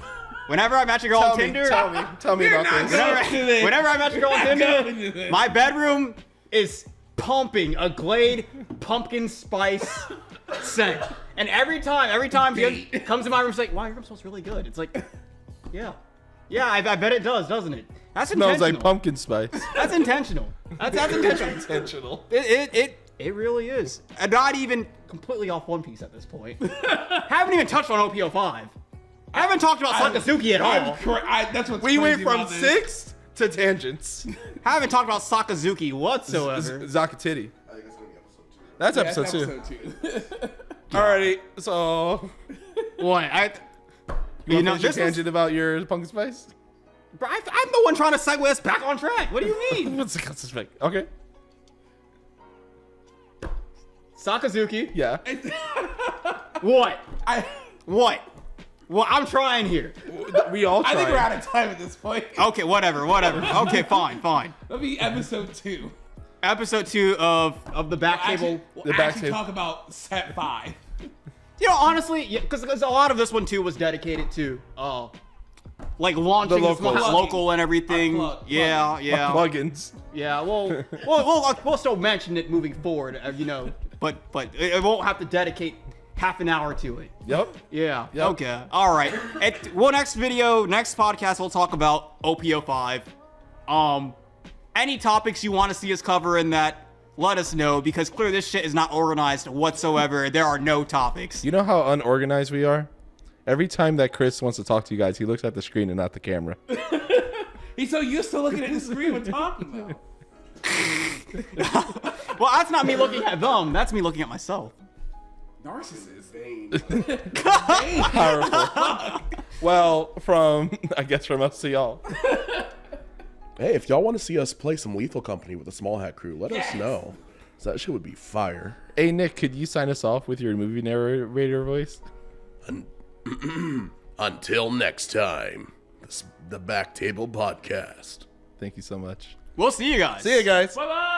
whenever I match a girl on Tinder, Tell me about this. whenever I match a girl on going to Tinder, this. my bedroom is pumping a Glade pumpkin spice scent. And every time she comes to my room, she's like, "Wow, your room smells really good." It's like, yeah, I bet it does, doesn't it? That's Smells intentional. like pumpkin spice. That's intentional. That's intentional. Intentional. It really is. And not even completely off One Piece at this point. Haven't even touched on OP05. I haven't talked about Sakazuki at all. That's what's We went crazy from about this. 6 to tangents. Haven't talked about Sakazuki whatsoever. Zakatiti. I think it's gonna be episode 2. That's Yeah, episode 2. episode 2. Alrighty, so What? you know this your was- tangent about your pumpkin spice? Bro, I'm the one trying to segue us back on track. What do you mean? What's the suspect? Okay. Sakazuki. Yeah. What? I What? Well, I'm trying here. We all think we're tried. out of time at this point. Okay, whatever. Okay, fine. That'll be episode 2. Episode 2 of the back table. We'll back actually table. talk about set 5. You know, honestly, because a lot of this one too was dedicated to like launching The this one locals. local and everything. Plug. Yeah. Plugins. Yeah, we'll still mention it moving forward, you know, but it won't have to dedicate half an hour to it. Yep. Yeah. Yep. Okay. All right. Next podcast, we'll talk about OP05. Any topics you want to see us cover in that, let us know, because clearly this shit is not organized whatsoever. There are no topics. You know how unorganized we are? Every time that Chris wants to talk to you guys, he looks at the screen and not the camera. He's so used to looking at the screen when talking about. Well, that's not me looking at them. That's me looking at myself. Narcissist. Powerful. Well, I guess from us to y'all. Hey, if y'all want to see us play some Lethal Company with the Small Hat crew, let us know. 'Cause that shit would be fire. Hey, Nick, could you sign us off with your movie narrator voice? Until next time, the Back Table Podcast. Thank you so much. We'll see you guys. See you guys. Bye bye.